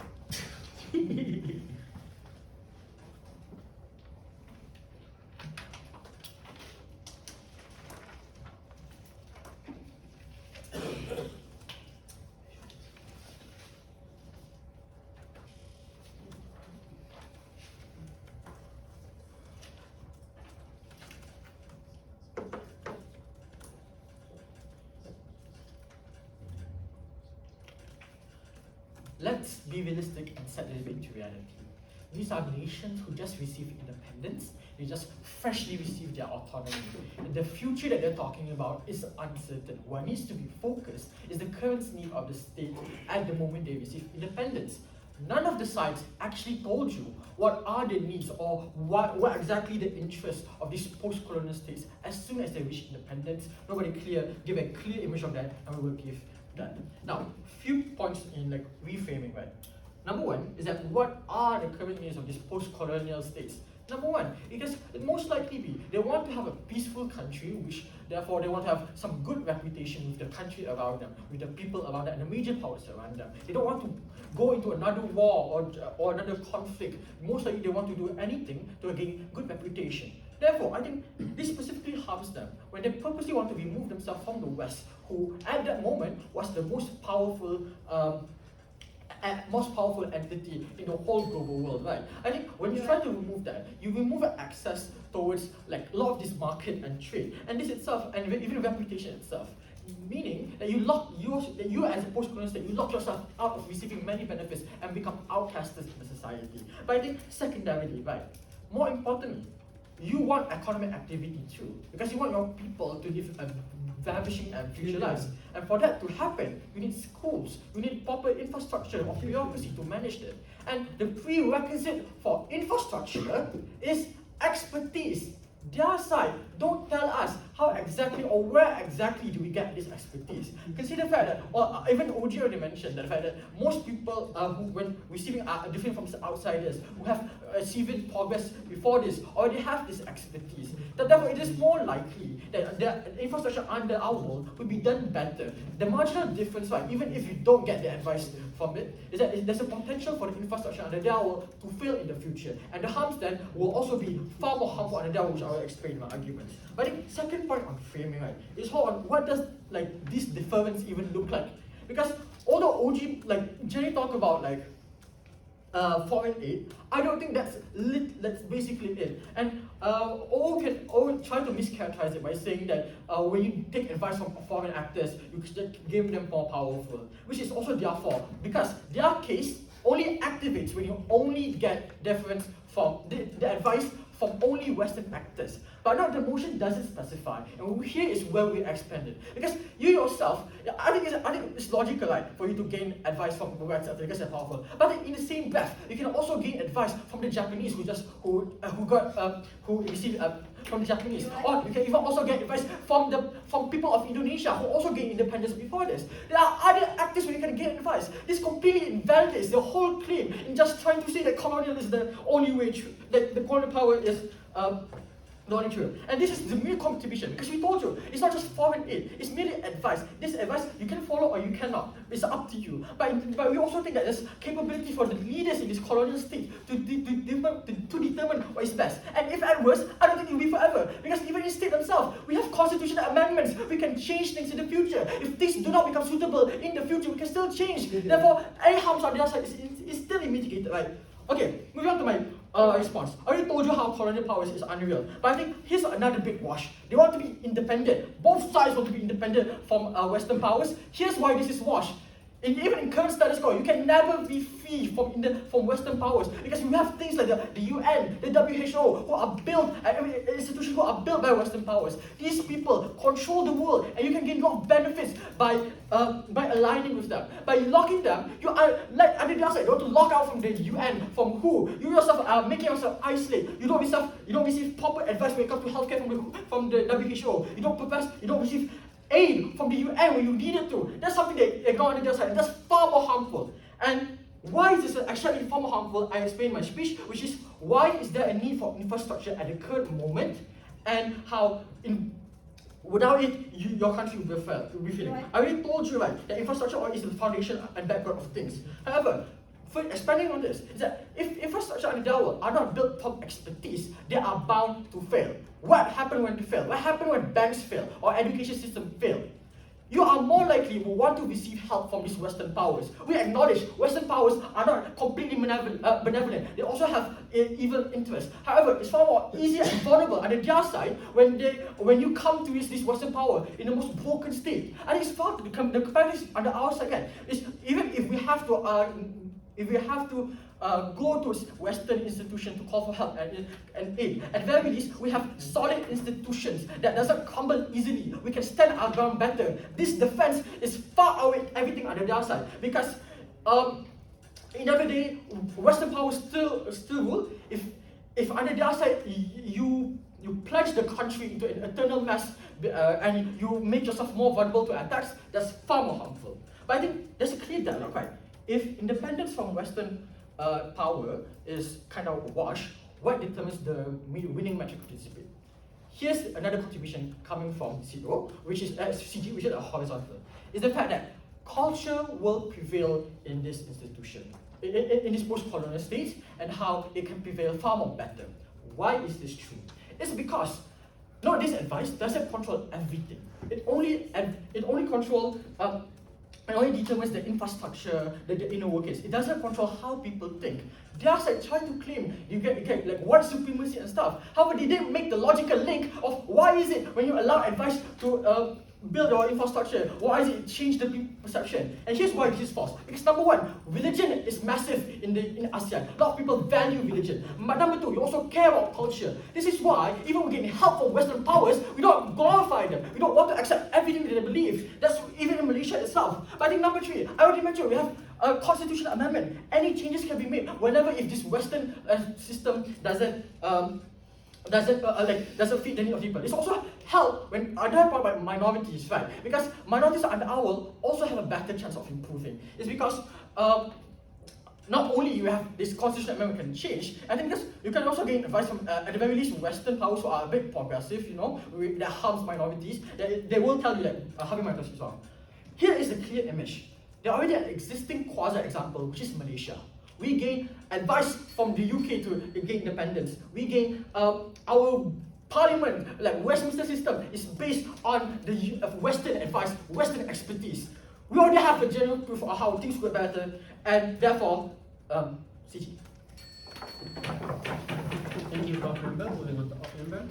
let's be realistic and set it into reality. These are nations who just received independence. They just freshly received their autonomy. And the future that they're talking about is uncertain. What needs to be focused is the current need of the state at the moment they receive independence. None of the sides actually told you what are the needs or what exactly the interests of these post-colonial states as soon as they reach independence. Nobody give a clear image of that, and we will give that. Now, few points in like reframing, right? Number one is that what are the current needs of these post-colonial states? Number one, because it most likely be they want to have a peaceful country, which therefore they want to have some good reputation with the country around them, with the people around them, and the major powers around them. They don't want to go into another war or another conflict. Most likely they want to do anything to gain good reputation. Therefore, I think this specifically harms them when they purposely want to remove themselves from the West, who at that moment was the most powerful entity in the whole global world, right? I think when you try to remove that, you remove access towards like a lot of this market and trade, and this itself, and even reputation itself. Meaning that you as a post-colonial state, you lock yourself out of receiving many benefits and become outcasts in the society. But I think secondarily, right, more importantly, you want economic activity too, because you want your people to live a ravishing and future lives. And for that to happen, you need schools, you need proper infrastructure or bureaucracy to manage it. And the prerequisite for infrastructure is expertise. Their side don't tell us how exactly or where exactly do we get this expertise. Consider the fact that, or even OG already mentioned the fact that most people who, when receiving different from outsiders, who have achieved progress before this, already have this expertise. That therefore it is more likely that the infrastructure under our world will be done better. The marginal difference, right, even if you don't get the advice from it, is that there's a potential for the infrastructure under their world to fail in the future. And the harms then will also be far more harmful under their world, which I will explain in my arguments. But I think second point on framing, right, is what does like this deference even look like? Because although OG like generally talk about like foreign aid, I don't think that's basically it. And all try to mischaracterize it by saying that when you take advice from foreign actors, you should give them more powerful, which is also their fault, because their case only activates when you only get deference from the advice from only Western actors. But now the motion doesn't specify, and here is where we expand it. Because you yourself, I think it's logical, right, for you to gain advice from the Western actors because they're powerful. But in the same breath, you can also gain advice from the Japanese who received from the Japanese, or you can even also get advice from people of Indonesia who also gained independence before this. There are other actors where you can get advice. This completely invalidates the whole claim in just trying to say that colonial is the only way, that the colonial power is the only true. And this is the mere contribution, because we told you, it's not just foreign aid, it's merely advice. This advice you can follow or you cannot. It's up to you. But we also think that there's capability for the leaders in this colonial state to determine what is best. And if at worst, I don't think it will be forever. Because even in the state themselves, we have constitutional amendments. We can change things in the future. If things do not become suitable in the future, we can still change. Therefore, any harms on the other side is still mitigated, right? Okay, moving on to my response. I already told you how colonial powers is unreal. But I think here's another big wash. They want to be independent. Both sides want to be independent from Western powers. Here's why this is wash. Even in current status quo, you can never be free from Western powers, because you have things like the UN, the WHO, who are built, institutions who are built by Western powers. These people control the world, and you can gain a lot of benefits by aligning with them. By locking them, you are like under the outside. You want to lock out from the UN, from who? You yourself are making yourself isolate. You don't receive proper advice when it comes to healthcare from the WHO. You don't receive aid from the UN when you need it to. That's something that go on the other side. That's far more harmful. And why is this actually far more harmful? I explained in my speech, which is why is there a need for infrastructure at the current moment, and how without it, your country will be failing. I already told you, right, that infrastructure is the foundation and backbone of things. However, expanding on this, is that if infrastructure and their world are not built from expertise, they are bound to fail. What happened when they fail? What happened when banks fail or education system fail? you are more likely will want to receive help from these Western powers. We acknowledge Western powers are not completely benevolent. They also have evil interests. However, it's far more easier and vulnerable on their side when you come to this Western power in the most broken state. And it's far the comparison on the our side is even if we have to go to Western institutions to call for help and aid. At the very least, we have solid institutions that doesn't crumble easily. We can stand our ground better. This defense is far away everything on the other side because in every day, Western powers still rule. If on the other side you plunge the country into an eternal mess and you make yourself more vulnerable to attacks, that's far more harmful. But I think there's a clear dialogue, right? If independence from Western power is kind of washed, what determines the winning metric of this debate? Here's another contribution coming from CG, which is a horizontal. Is the fact that culture will prevail in this institution, in this post-colonial state, and how it can prevail far more better. Why is this true? It's because this advice doesn't control everything. It only controls. It only determines the infrastructure, the inner workings. It doesn't control how people think. They are trying to claim you get like white supremacy and stuff. However, they didn't make the logical link of why is it when you allow advice to build our infrastructure, why is it change the perception? And here's why this is false. Because number one, religion is massive in ASEAN. A lot of people value religion. But number two, you also care about culture. This is why even we're getting help from Western powers, we don't glorify them. We don't want to accept everything that they believe. That's even in Malaysia itself. But I think number three, I already mentioned we have a constitutional amendment. Any changes can be made whenever if this Western system doesn't fit the need of people. It's also help when I don't talk about minorities, right? Because minorities under our world also have a better chance of improving. It's because not only you have this constitutional amendment can change, I think because you can also gain advice from at the very least Western powers who are a bit progressive, that harms minorities. They will tell you that harming minorities is wrong. Here is a clear image. There already an existing quasi-example, which is Malaysia. We gain advice from the UK to gain independence. We gain our parliament, like Westminster system, is based on the Western advice, Western expertise. We already have a general proof of how things go better, and therefore, CG. Thank you, Prof. Member. Moving on to Op Member.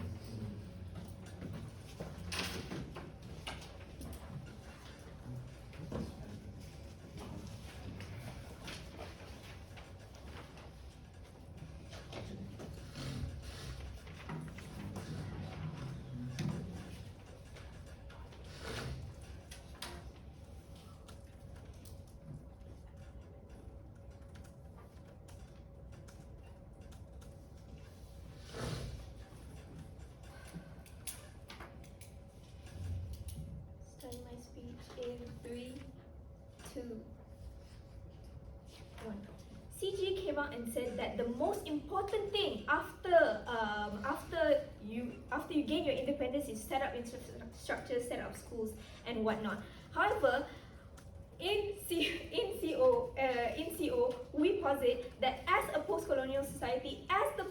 My speech in 3, 2, 1. CG came out and said that the most important thing after you gain your independence is set up infrastructure, set up schools and whatnot. However, in CO, we posit that as a post-colonial society, as the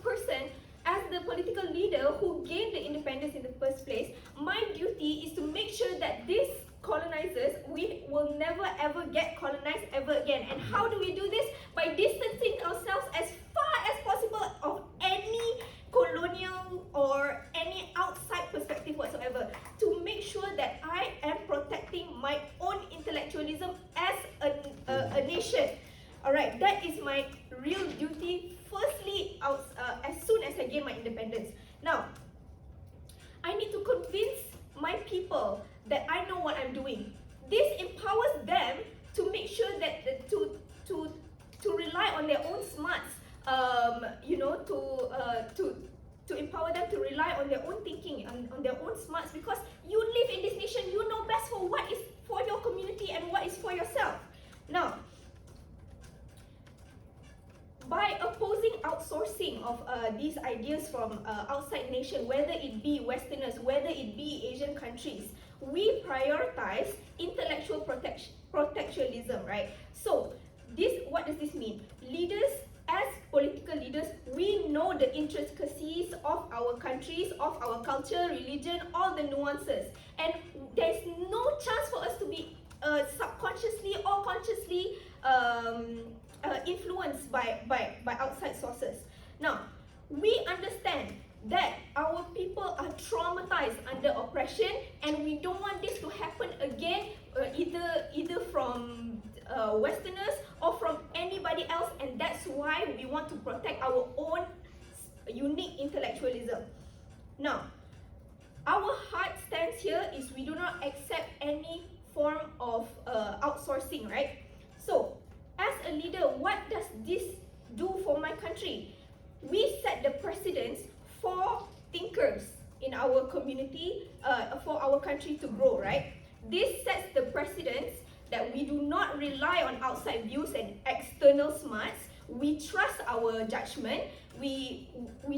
political leader who gained the independence in the first place, my duty is to make sure that these colonizers, we will never ever get colonized ever again. And how do we do this? By distancing ourselves as far as possible of any colonial or any outside perspective whatsoever, to make sure that I am protecting my own intellectualism as a nation. Alright, that is my real duty, firstly, as soon as I gain my independence. Now, I need to convince my people that I know what I'm doing. This empowers them to make sure that to rely on their own smarts, to empower them to rely on their own thinking, on their own smarts, because you live in this nation, you know best for what is for your community and what is for yourself. Now, by opposing outsourcing of these ideas from outside nation, whether it be Westerners, whether it be Asian countries, we prioritize intellectual protectionism, right? So, what does this mean? Leaders, as political leaders, we know the intricacies of our countries, of our culture, religion, all the nuances. And there's no chance for us to be subconsciously or consciously influenced by outside sources. Now, we understand that our people are traumatized under oppression, and we don't want this to happen again, either from Westerners or from anybody else, and that's why we want to protect our own unique intellectualism. Now, our hard stance here is we do not accept any form of outsourcing, right? So, as a leader, what does this do for my country? We set the precedence for thinkers in our community, for our country to grow, right? This sets the precedence that we do not rely on outside views and external smarts. We trust our judgment, we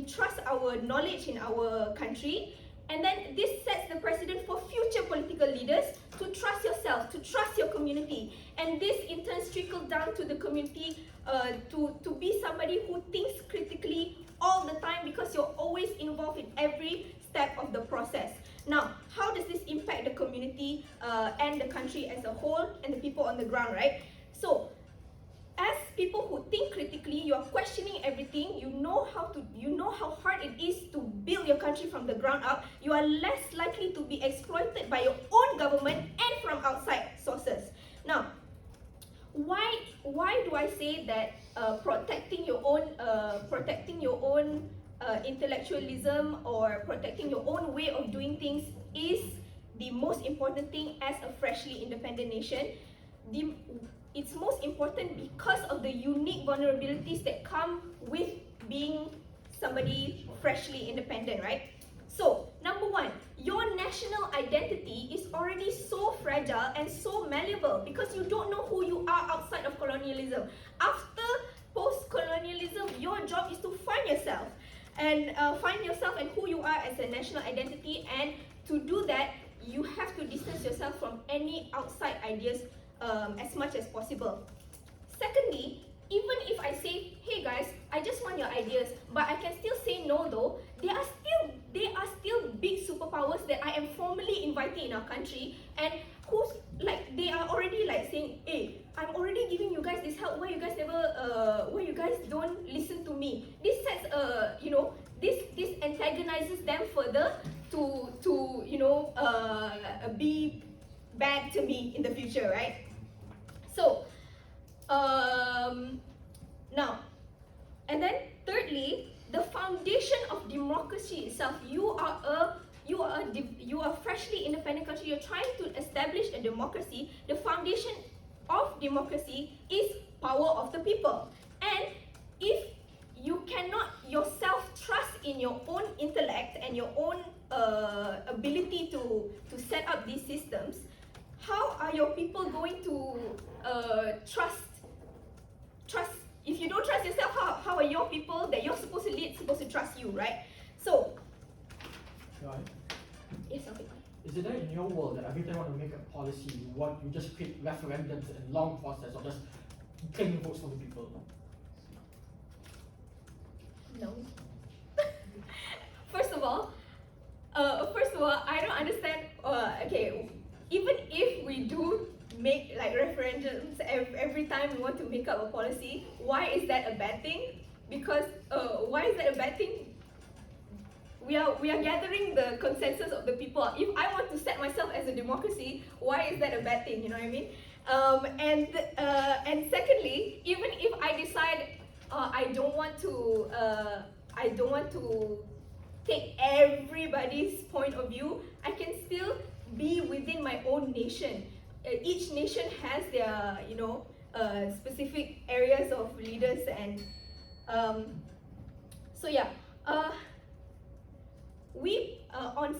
trust our knowledge in our country, and then this sets the precedent for future political leaders to trust yourself, to trust your community, and this in turn trickles down to the community to be somebody who thinks critically all the time, because you're always involved in every step of the process. Now, how does this impact the community and the country as a whole and the people on the ground, right? So, as people who think critically, you are questioning everything. You know how hard it is to build your country from the ground up. You are less likely to be exploited by your own government and from outside sources. Now, why do I say that protecting your own intellectualism or protecting your own way of doing things is the most important thing as a freshly independent nation? It's most important because of the unique vulnerabilities that come with being somebody freshly independent, right? So, number one, your national identity is already so fragile and so malleable because you don't know who you are outside of colonialism. After post-colonialism, your job is to find yourself and who you are as a national identity, and to do that, you have to distance yourself from any outside ideas as much as possible. Secondly, even if I say, hey guys, I just want your ideas, but I can still say no though, they are still big superpowers that I am formally inviting in our country, and they are already saying, hey, I'm already giving you guys this help, why you guys don't listen to me? This sets this antagonizes them further to be bad to me in the future, right? So, now, and then thirdly, the foundation of democracy itself. You are a freshly independent country. You're trying to establish a democracy. The foundation of democracy is power of the people. And if you cannot yourself trust in your own intellect and your own ability to set up these systems, how are your people going to trust? If you don't trust yourself, how are your people that you're supposed to lead supposed to trust you, right? So, Right. yes, okay. Is it there in your world that every time you want to make a policy, you just create referendums and long process, or just claim votes for the people? No. First of all, I don't understand. Okay, even if we do make referendums every time we want to make up a policy, why is that a bad thing? Because why is that a bad thing? We are gathering the consensus of the people. If I want to set myself as a democracy, why is that a bad thing? You know what I mean? And secondly, even if I decide I don't want to take everybody's point of view, I can still be within my own nation. Each nation has their specific areas of leaders, and so yeah. We on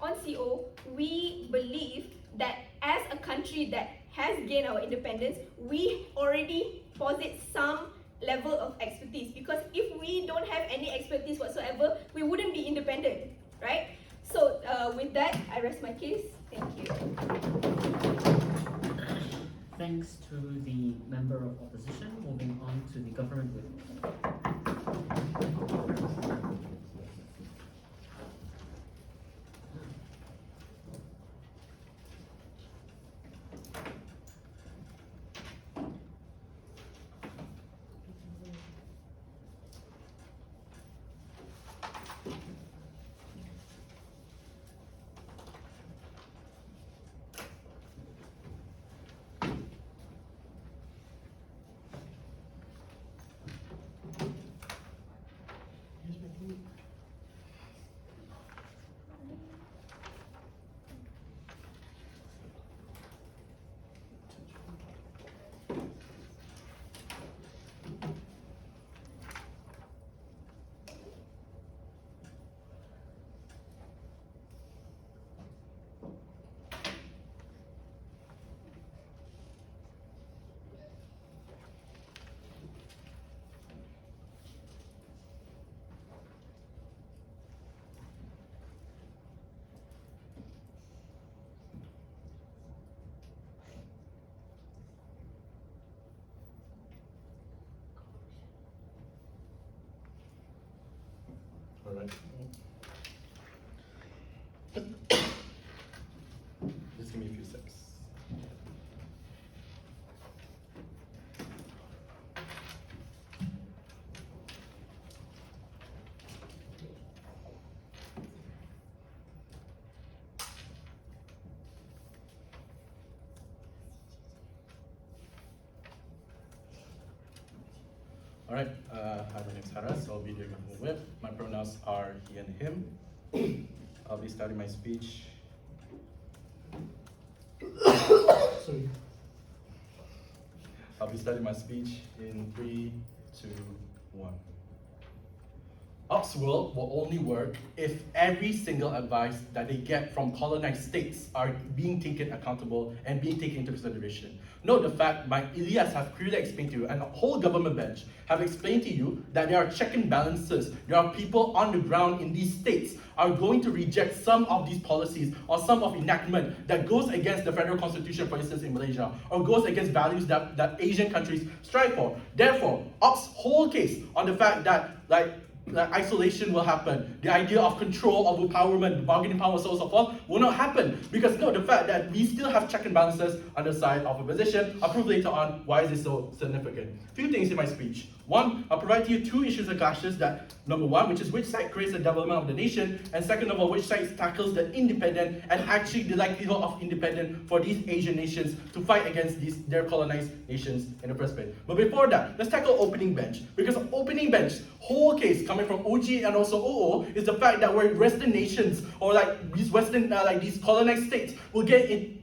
CO, we believe that as a country that has gained our independence, we already possess some level of expertise, because if we don't have any expertise whatsoever, we wouldn't be independent, right? So with that, I rest my case. Thank you. Thanks to the member of opposition. Moving on to the government witness. Alright, hi, my name is Harraz. I'll be doing a full whip. My pronouns are he and him. I'll be starting my speech. Sorry. I'll be starting my speech in 3, 2, 1. Ops world will only work if every single advice that they get from colonized states are being taken accountable and being taken into consideration. Note the fact my Ilyas have clearly explained to you, and the whole government bench have explained to you that there are check and balances. There are people on the ground in these states are going to reject some of these policies or some of enactment that goes against the federal constitution, for instance, in Malaysia, or goes against values that Asian countries strive for. Therefore, Ops' whole case on the fact that isolation will happen, the idea of control, of empowerment, bargaining power, so on and so forth, will not happen. Because note the fact that we still have check and balances on the side of opposition. I'll prove later on why is this so significant. Few things in my speech. One, I'll provide to you two issues and clashes that, number one, which is which side creates the development of the nation, and second of all, which side tackles the independent and actually the likelihood of independent for these Asian nations to fight against their colonized nations in the first place. But before that, let's tackle opening bench. Because opening bench, whole case coming from OG and also OO is the fact that where Western nations or like these Western, these colonized states will take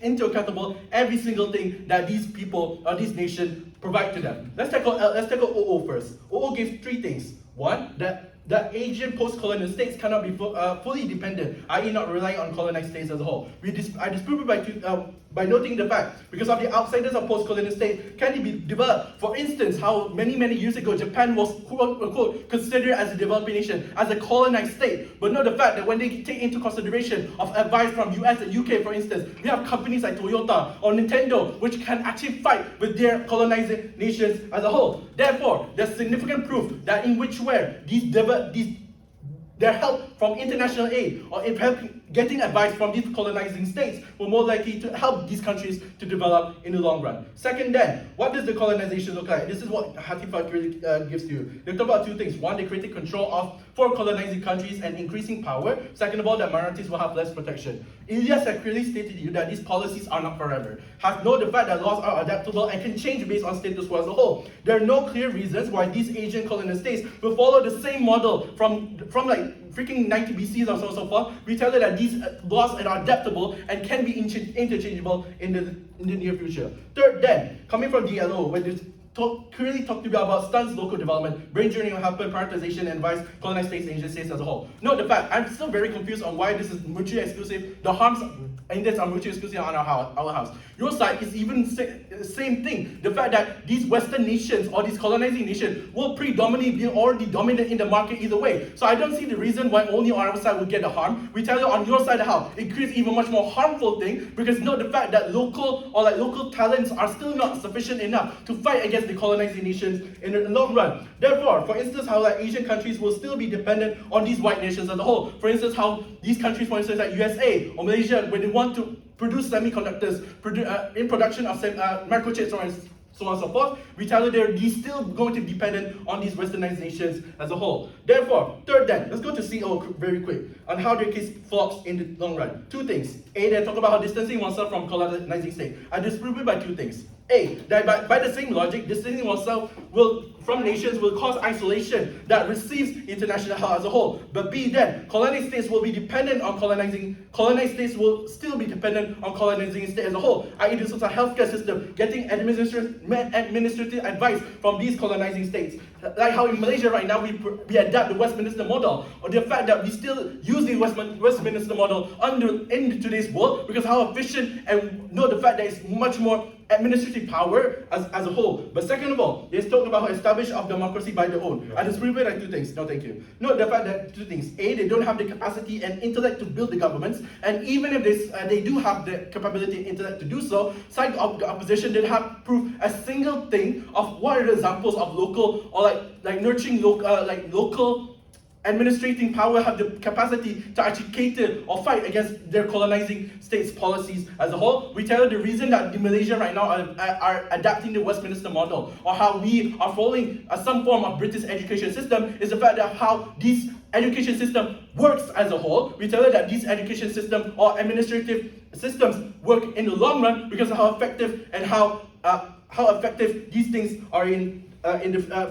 into accountable every single thing that these people or these nations provide to them. Let's tackle OO first. OO gives three things. One, that the Asian post-colonial states cannot be fully dependent, i.e. not relying on colonized states as a whole. I disprove it by noting the fact, because of the outsiders of post-colonial states, can it be developed? For instance, how many years ago Japan was quote-unquote considered as a developing nation, as a colonized state, but not the fact that when they take into consideration of advice from US and UK, for instance, we have companies like Toyota or Nintendo, which can actually fight with their colonizing nations as a whole. Therefore, there's significant proof that in which where their help from international aid or getting advice from these colonizing states were more likely to help these countries to develop in the long run. Second then, what does the colonization look like? This is what Atifa really gives to you. They talk about two things. One, they created control for colonizing countries and increasing power. Second of all, that minorities will have less protection. Ilyas has clearly stated to you that these policies are not forever. Have known the fact that laws are adaptable and can change based on status quo as a whole. There are no clear reasons why these Asian colonial states will follow the same model from like freaking 90 BC or so on and so forth. We tell you that these laws are adaptable and can be interchangeable in the near future. Third then, coming from DLO, where they clearly talk to you about stunts local development, brain draining will happen, prioritization, and advice, colonized states and Asian states as a whole. Note the fact, I'm still very confused on why this is mutually exclusive. The harms in this are mutually exclusive on our house. Your side is even the same thing. The fact that these Western nations or these colonizing nations will predominantly be already dominant in the market either way. So I don't see the reason why only on our side will get the harm. We tell you on your side how it creates even much more harmful thing, because note the fact that local talents are still not sufficient enough to fight against the colonizing nations in the long run. Therefore, for instance, how Asian countries will still be dependent on these white nations as a whole. For instance, how these countries, for instance, like USA or Malaysia, when they want to produce semiconductors, in production of microchips or so on and so forth, we tell you they're still going to be dependent on these westernized nations as a whole. Therefore, third then, let's go to CO very quick on how their case flops in the long run. Two things. A, they talk about how distancing oneself from colonizing state. I disprove it by two things. A, that by the same logic, distancing oneself from nations will cause isolation that receives international help as a whole. But B, then, colonized states will be dependent on colonized states will still be dependent on colonizing state as a whole. I.e. this is a healthcare system, getting administrative advice from these colonizing states. Like how in Malaysia right now, we adapt the Westminster model, or the fact that we still use the Westminster model in today's world, because how efficient, and know the fact that it's much more administrative power as a whole. But second of all, let's talk about how establish of democracy by their own. I just prove it like two things. No, thank you. No, the fact that two things. A, they don't have the capacity and intellect to build the governments, and even if they do have the capability and intellect to do so, side of the opposition didn't have proof a single thing of what are the examples of local or like nurturing local administrating power have the capacity to actually cater or fight against their colonizing states' policies as a whole. We tell you the reason that Malaysia right now are adapting the Westminster model, or how we are following some form of British education system, is the fact that how this education system works as a whole. We tell you that these education system or administrative systems work in the long run because of how effective and how effective these things are in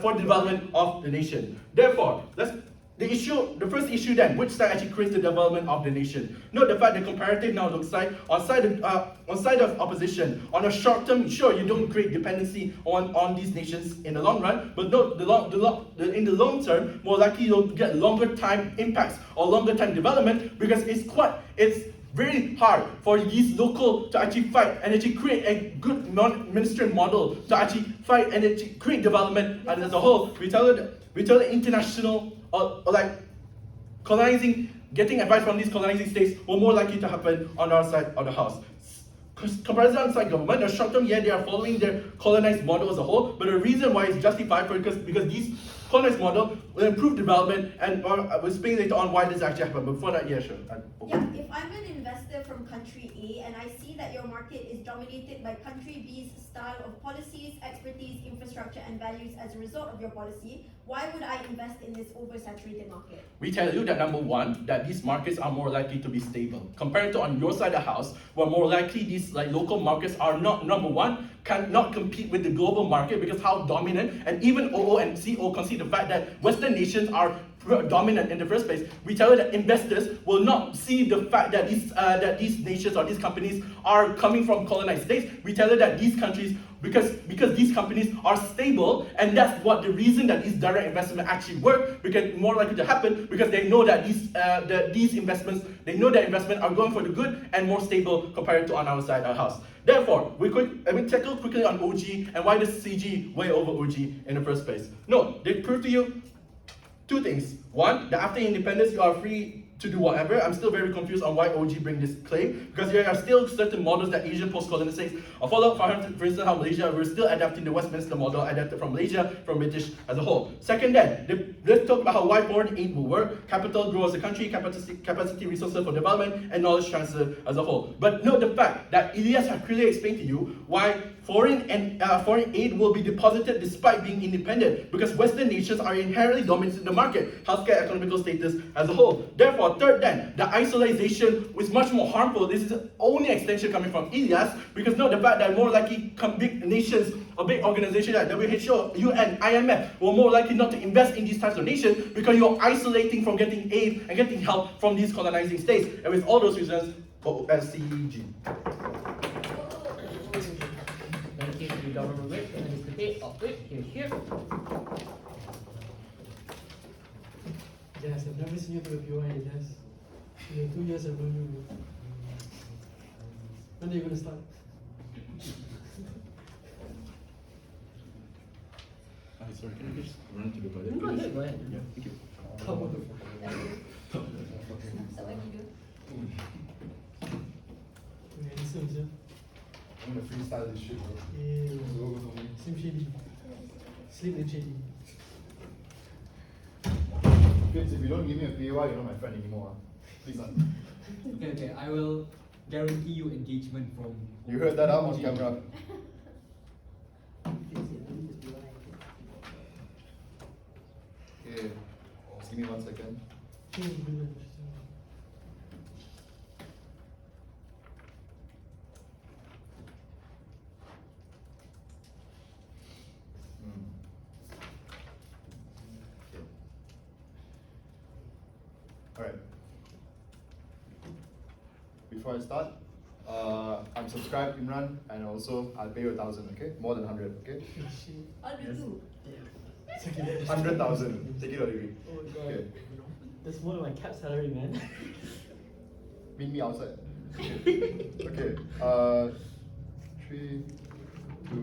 for the development of the nation. Therefore, the first issue then, which side actually creates the development of the nation? Note the fact that comparative now looks like on side of opposition. On a short term, sure, you don't create dependency on these nations in the long run, but note in the long term, more likely you'll get longer time impacts or longer time development, because it's very hard for these local to actually fight and actually create a good ministerial model to actually fight and actually create development. And as a whole, we tell the international or like getting advice from these colonizing states will more likely to happen on our side of the house. Comparison outside government, the short term, yeah, they are following their colonized model as a whole, but the reason why it's justified because these colonized model will improve development, and we'll speak later on why this actually happened. But before that, yeah, sure. Yeah, if I'm an investor from country A and I see that your market is dominated by country B's style of policies, expertise, infrastructure, and values as a result of your policy, why would I invest in this oversaturated market? We tell you that number one, that these markets are more likely to be stable. Compared to on your side of the house, where more likely these like local markets are not, number one, cannot compete with the global market because how dominant, and even OO and CO concede the fact that Western nations are dominant in the first place. We tell you that investors will not see the fact that these nations or these companies are coming from colonized states. We tell you that these countries, because these companies are stable, and that's what the reason that these direct investment actually work, because more likely to happen because they know that these investments are going for the good and more stable compared to on our side of the house. Therefore, we tackle quickly on OG and why does CG way over OG in the first place. No, they prove to you two things. One, that after independence you are free to do whatever. I'm still very confused on why OG bring this claim, because there are still certain models that Asian post-colonial states are followed. For instance, how Malaysia, we're still adapting the Westminster model adapted from Malaysia, from British as a whole. Second then, let's talk about why foreign aid will work. Capital grow as a country, capacity resources for development, and knowledge transfer as a whole. But note the fact that Ilyas has clearly explained to you why foreign aid will be deposited despite being independent, because Western nations are inherently dominant in the market, healthcare, economical status as a whole. Therefore, third then, the isolation is much more harmful. This is only extension coming from Ilyas, because note the fact that more likely big nations or big organizations like WHO, UN, IMF will more likely not to invest in these types of nations because you're isolating from getting aid and getting help from these colonizing states. And with all those reasons, CG. Thank you to the government rate and this debate of it here. Yes, I've never seen you do a POI, yes. In the 2 years I've known you. When are you going to start? Sorry, can I just run to the toilet? Go ahead, go ahead. Yeah, thank you. Come on. So what do you do? Okay, listen, sir. I'm gonna freestyle this shit, bro. Yeah, It's over for me. same shady. Sleep in shady. Fitz, if you don't give me a PAY, you're not my friend anymore. Please, son. Okay, I will guarantee you engagement from. You heard that out on camera. Okay, just give me 1 second. Alright. Before I start, I'm subscribed, Imran, and also I'll pay you 1,000, okay? More than 100, okay? I'll do two. 100,000. Take it or leave it. Oh my god. Okay. That's more than my cap salary, man. Meet me outside. Okay. 3, 2,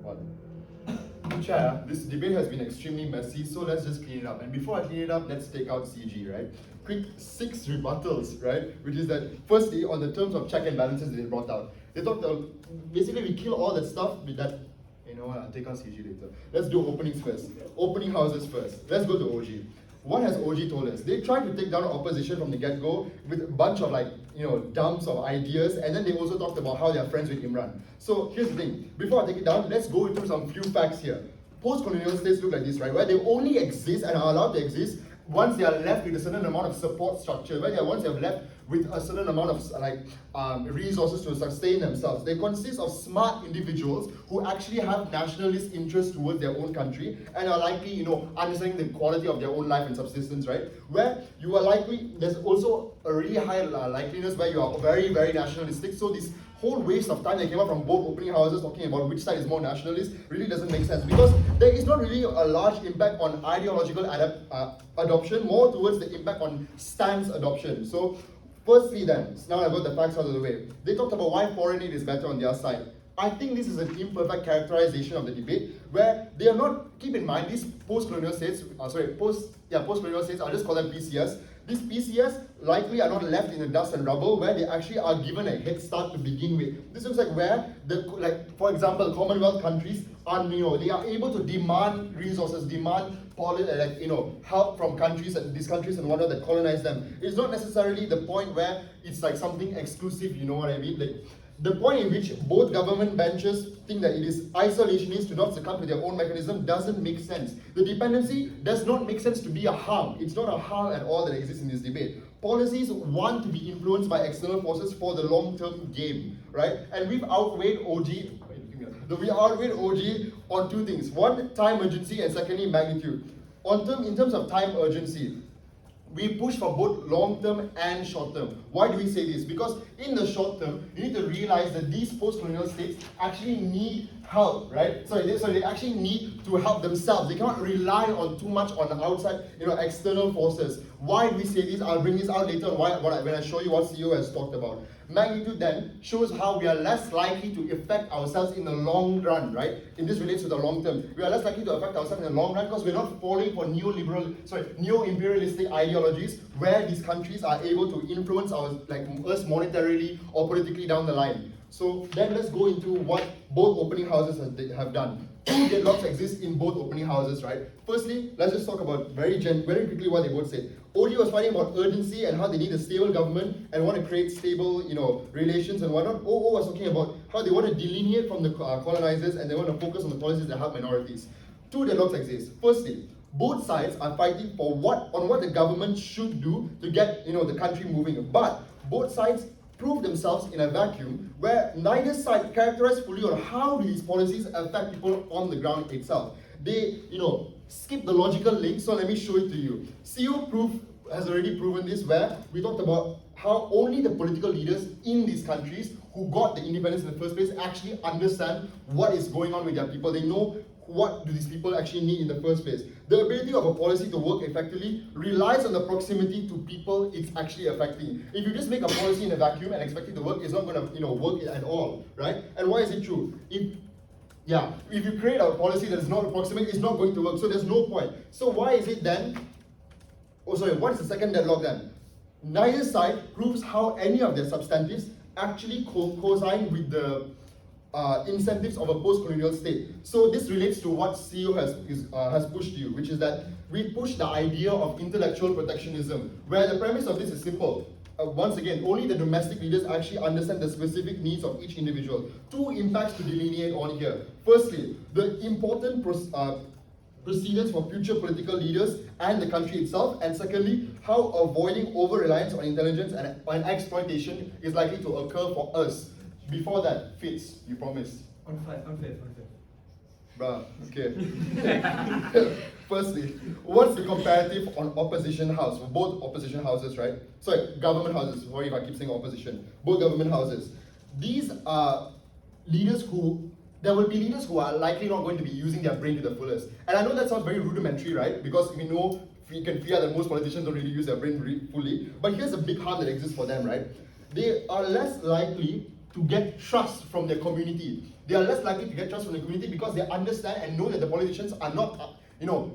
1. Chair, this debate has been extremely messy, so let's just clean it up. And before I clean it up, let's take out CG, right? Quick 6 rebuttals, right? Which is that, firstly, on the terms of check and balances that they brought out. They thought that basically we kill all that stuff with that. You know what, I'll take out CG later. Let's do openings first. Opening houses first. Let's go to OG. What has OG told us? They tried to take down opposition from the get-go with a bunch of dumps of ideas, and then they also talked about how they are friends with Imran. So here's the thing, before I take it down, let's go into some few facts here. Post-colonial states look like this, right? Where they only exist and are allowed to exist once they are left with a certain amount of support structure, right? Once they have left with a certain amount of resources to sustain themselves. They consist of smart individuals who actually have nationalist interests towards their own country and are likely, understanding the quality of their own life and subsistence, right? Where you are likely, there's also a really high likeliness where you are very, very nationalistic. So this whole waste of time that came up from both opening houses talking about which side is more nationalist really doesn't make sense, because there is not really a large impact on ideological adoption, more towards the impact on stance adoption. So firstly then, now I've got the facts out of the way. They talked about why foreign aid is better on their side. I think this is an imperfect characterization of the debate, where they are not, keep in mind, these post-colonial states, post-colonial states, I'll just call them PCS. These PCS likely are not left in the dust and rubble, where they actually are given a head start to begin with. This looks like where, for example, Commonwealth countries are, they are able to demand resources, demand help from countries and these countries and whatnot that colonize them. It's not necessarily the point where it's like something exclusive, you know what I mean? The point in which both government benches think that it is isolationist to not succumb to their own mechanism doesn't make sense. The dependency does not make sense to be a harm. It's not a harm at all that exists in this debate. Policies want to be influenced by external forces for the long-term game, right? And we've outweighed OG on two things. One, time urgency, and secondly, magnitude. In terms of time urgency, we push for both long-term and short-term. Why do we say this? Because in the short term, you need to realize that these post-colonial states actually need help, right? So they actually need to help themselves. They cannot rely on too much on the outside, external forces. Why do we say this? I'll bring this out later on when I show you what CEO has talked about. Magnitude then shows how we are less likely to affect ourselves in the long run, right? And this relates to the long term. We are less likely to affect ourselves in the long run because we're not falling for neo-imperialistic ideologies where these countries are able to influence us monetarily or politically down the line. So then let's go into what both opening houses have done. Two deadlocks exist in both opening houses, right? Firstly, let's just talk about very quickly what they both said. OG was fighting about urgency and how they need a stable government and want to create stable, relations and whatnot. OO was talking about how they want to delineate from the colonizers and they want to focus on the policies that help minorities. Two deadlocks exist. Firstly, both sides are fighting for what the government should do to get, the country moving. But both sides prove themselves in a vacuum where neither side characterized fully on how do these policies affect people on the ground itself. They, skip the logical link, so let me show it to you. CEO has already proven this, where we talked about how only the political leaders in these countries who got the independence in the first place actually understand what is going on with their people. They know what do these people actually need in the first place. The ability of a policy to work effectively relies on the proximity to people it's actually affecting. If you just make a policy in a vacuum and expect it to work, it's not going to work at all, right? And why is it true? If you create a policy that is not approximate, it's not going to work, so there's no point. So why is it then, what is the second deadlock then? Neither side proves how any of their substantives actually co-sign with the incentives of a post-colonial state. So this relates to what CEO has pushed you, which is that we push the idea of intellectual protectionism, where the premise of this is simple. Once again, only the domestic leaders actually understand the specific needs of each individual. Two impacts to delineate on here. Firstly, the important precedents for future political leaders and the country itself. And secondly, how avoiding over-reliance on intelligence and exploitation is likely to occur for us. Before that, Fitz, you promised. Unfair. Bruh, okay. Firstly, what's the comparative on opposition house? Both opposition houses, right? Sorry, government houses. Sorry if I keep saying opposition. Both government houses. These are there will be leaders who are likely not going to be using their brain to the fullest. And I know that sounds very rudimentary, right? Because we can fear that most politicians don't really use their brain fully. But here's a big harm that exists for them, right? They are less likely to get trust from their community. They are less likely to get trust from the community because they understand and know that the politicians are not,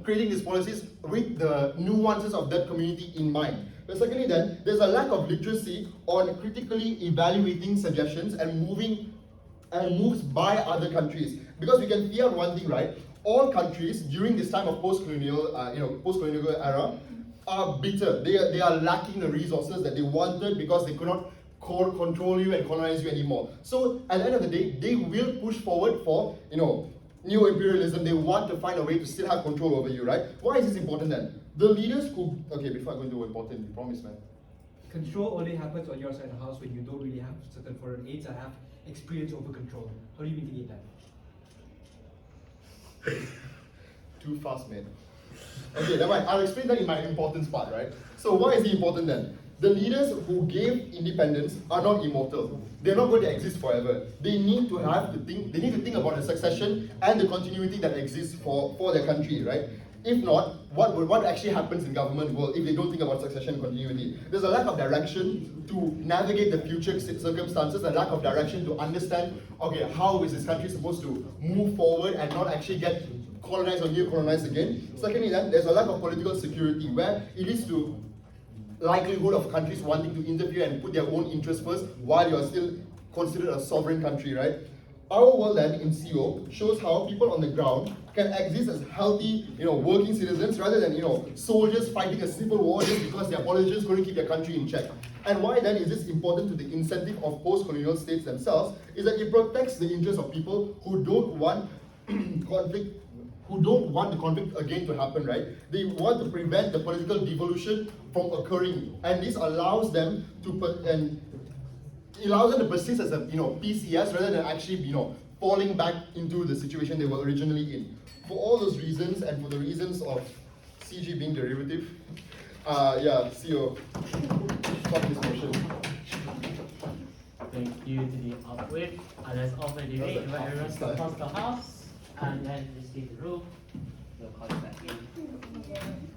creating these policies with the nuances of that community in mind. But secondly then, there's a lack of literacy on critically evaluating suggestions and moves by other countries. Because we can fear one thing, right? All countries during this time of post-colonial era are bitter. They are lacking the resources that they wanted because they could not control you and colonize you anymore. So at the end of the day, they will push forward for, neo-imperialism. They want to find a way to still have control over you, right? Why is this important then? The leaders who, okay, before I go into important, you promise, man. control only happens on your side of the house when you don't really have certain foreign aids and have experience over control. How do you mitigate that? Too fast, man. Okay, never mind. I'll explain that in my importance part, right? So why is it important then? The leaders who gave independence are not immortal. They're not going to exist forever. They need to think about the succession and the continuity that exists for their country, right? If not, what actually happens in government world if they don't think about succession and continuity? There's a lack of direction to navigate the future circumstances, a lack of direction to understand, okay, how is this country supposed to move forward and not actually get colonized or neo-colonized again. Secondly, then, there's a lack of political security where it leads to likelihood of countries wanting to interfere and put their own interests first while you're still considered a sovereign country, right? Our world then in CO shows how people on the ground can exist as healthy, working citizens rather than, soldiers fighting a civil war just because their politicians couldn't keep their country in check. And why then is this important to the incentive of post-colonial states themselves is that it protects the interests of people who don't want conflict, who don't want the conflict again to happen, right? They want to prevent the political devolution from occurring, and this allows them to persist as a PCS rather than actually falling back into the situation they were originally in. For all those reasons and for the reasons of CG being derivative, CO, stop this motion. Thank you to the outwit. Let's open the debate. Invite everyone to across the house and then just leave the room. We'll call it back in.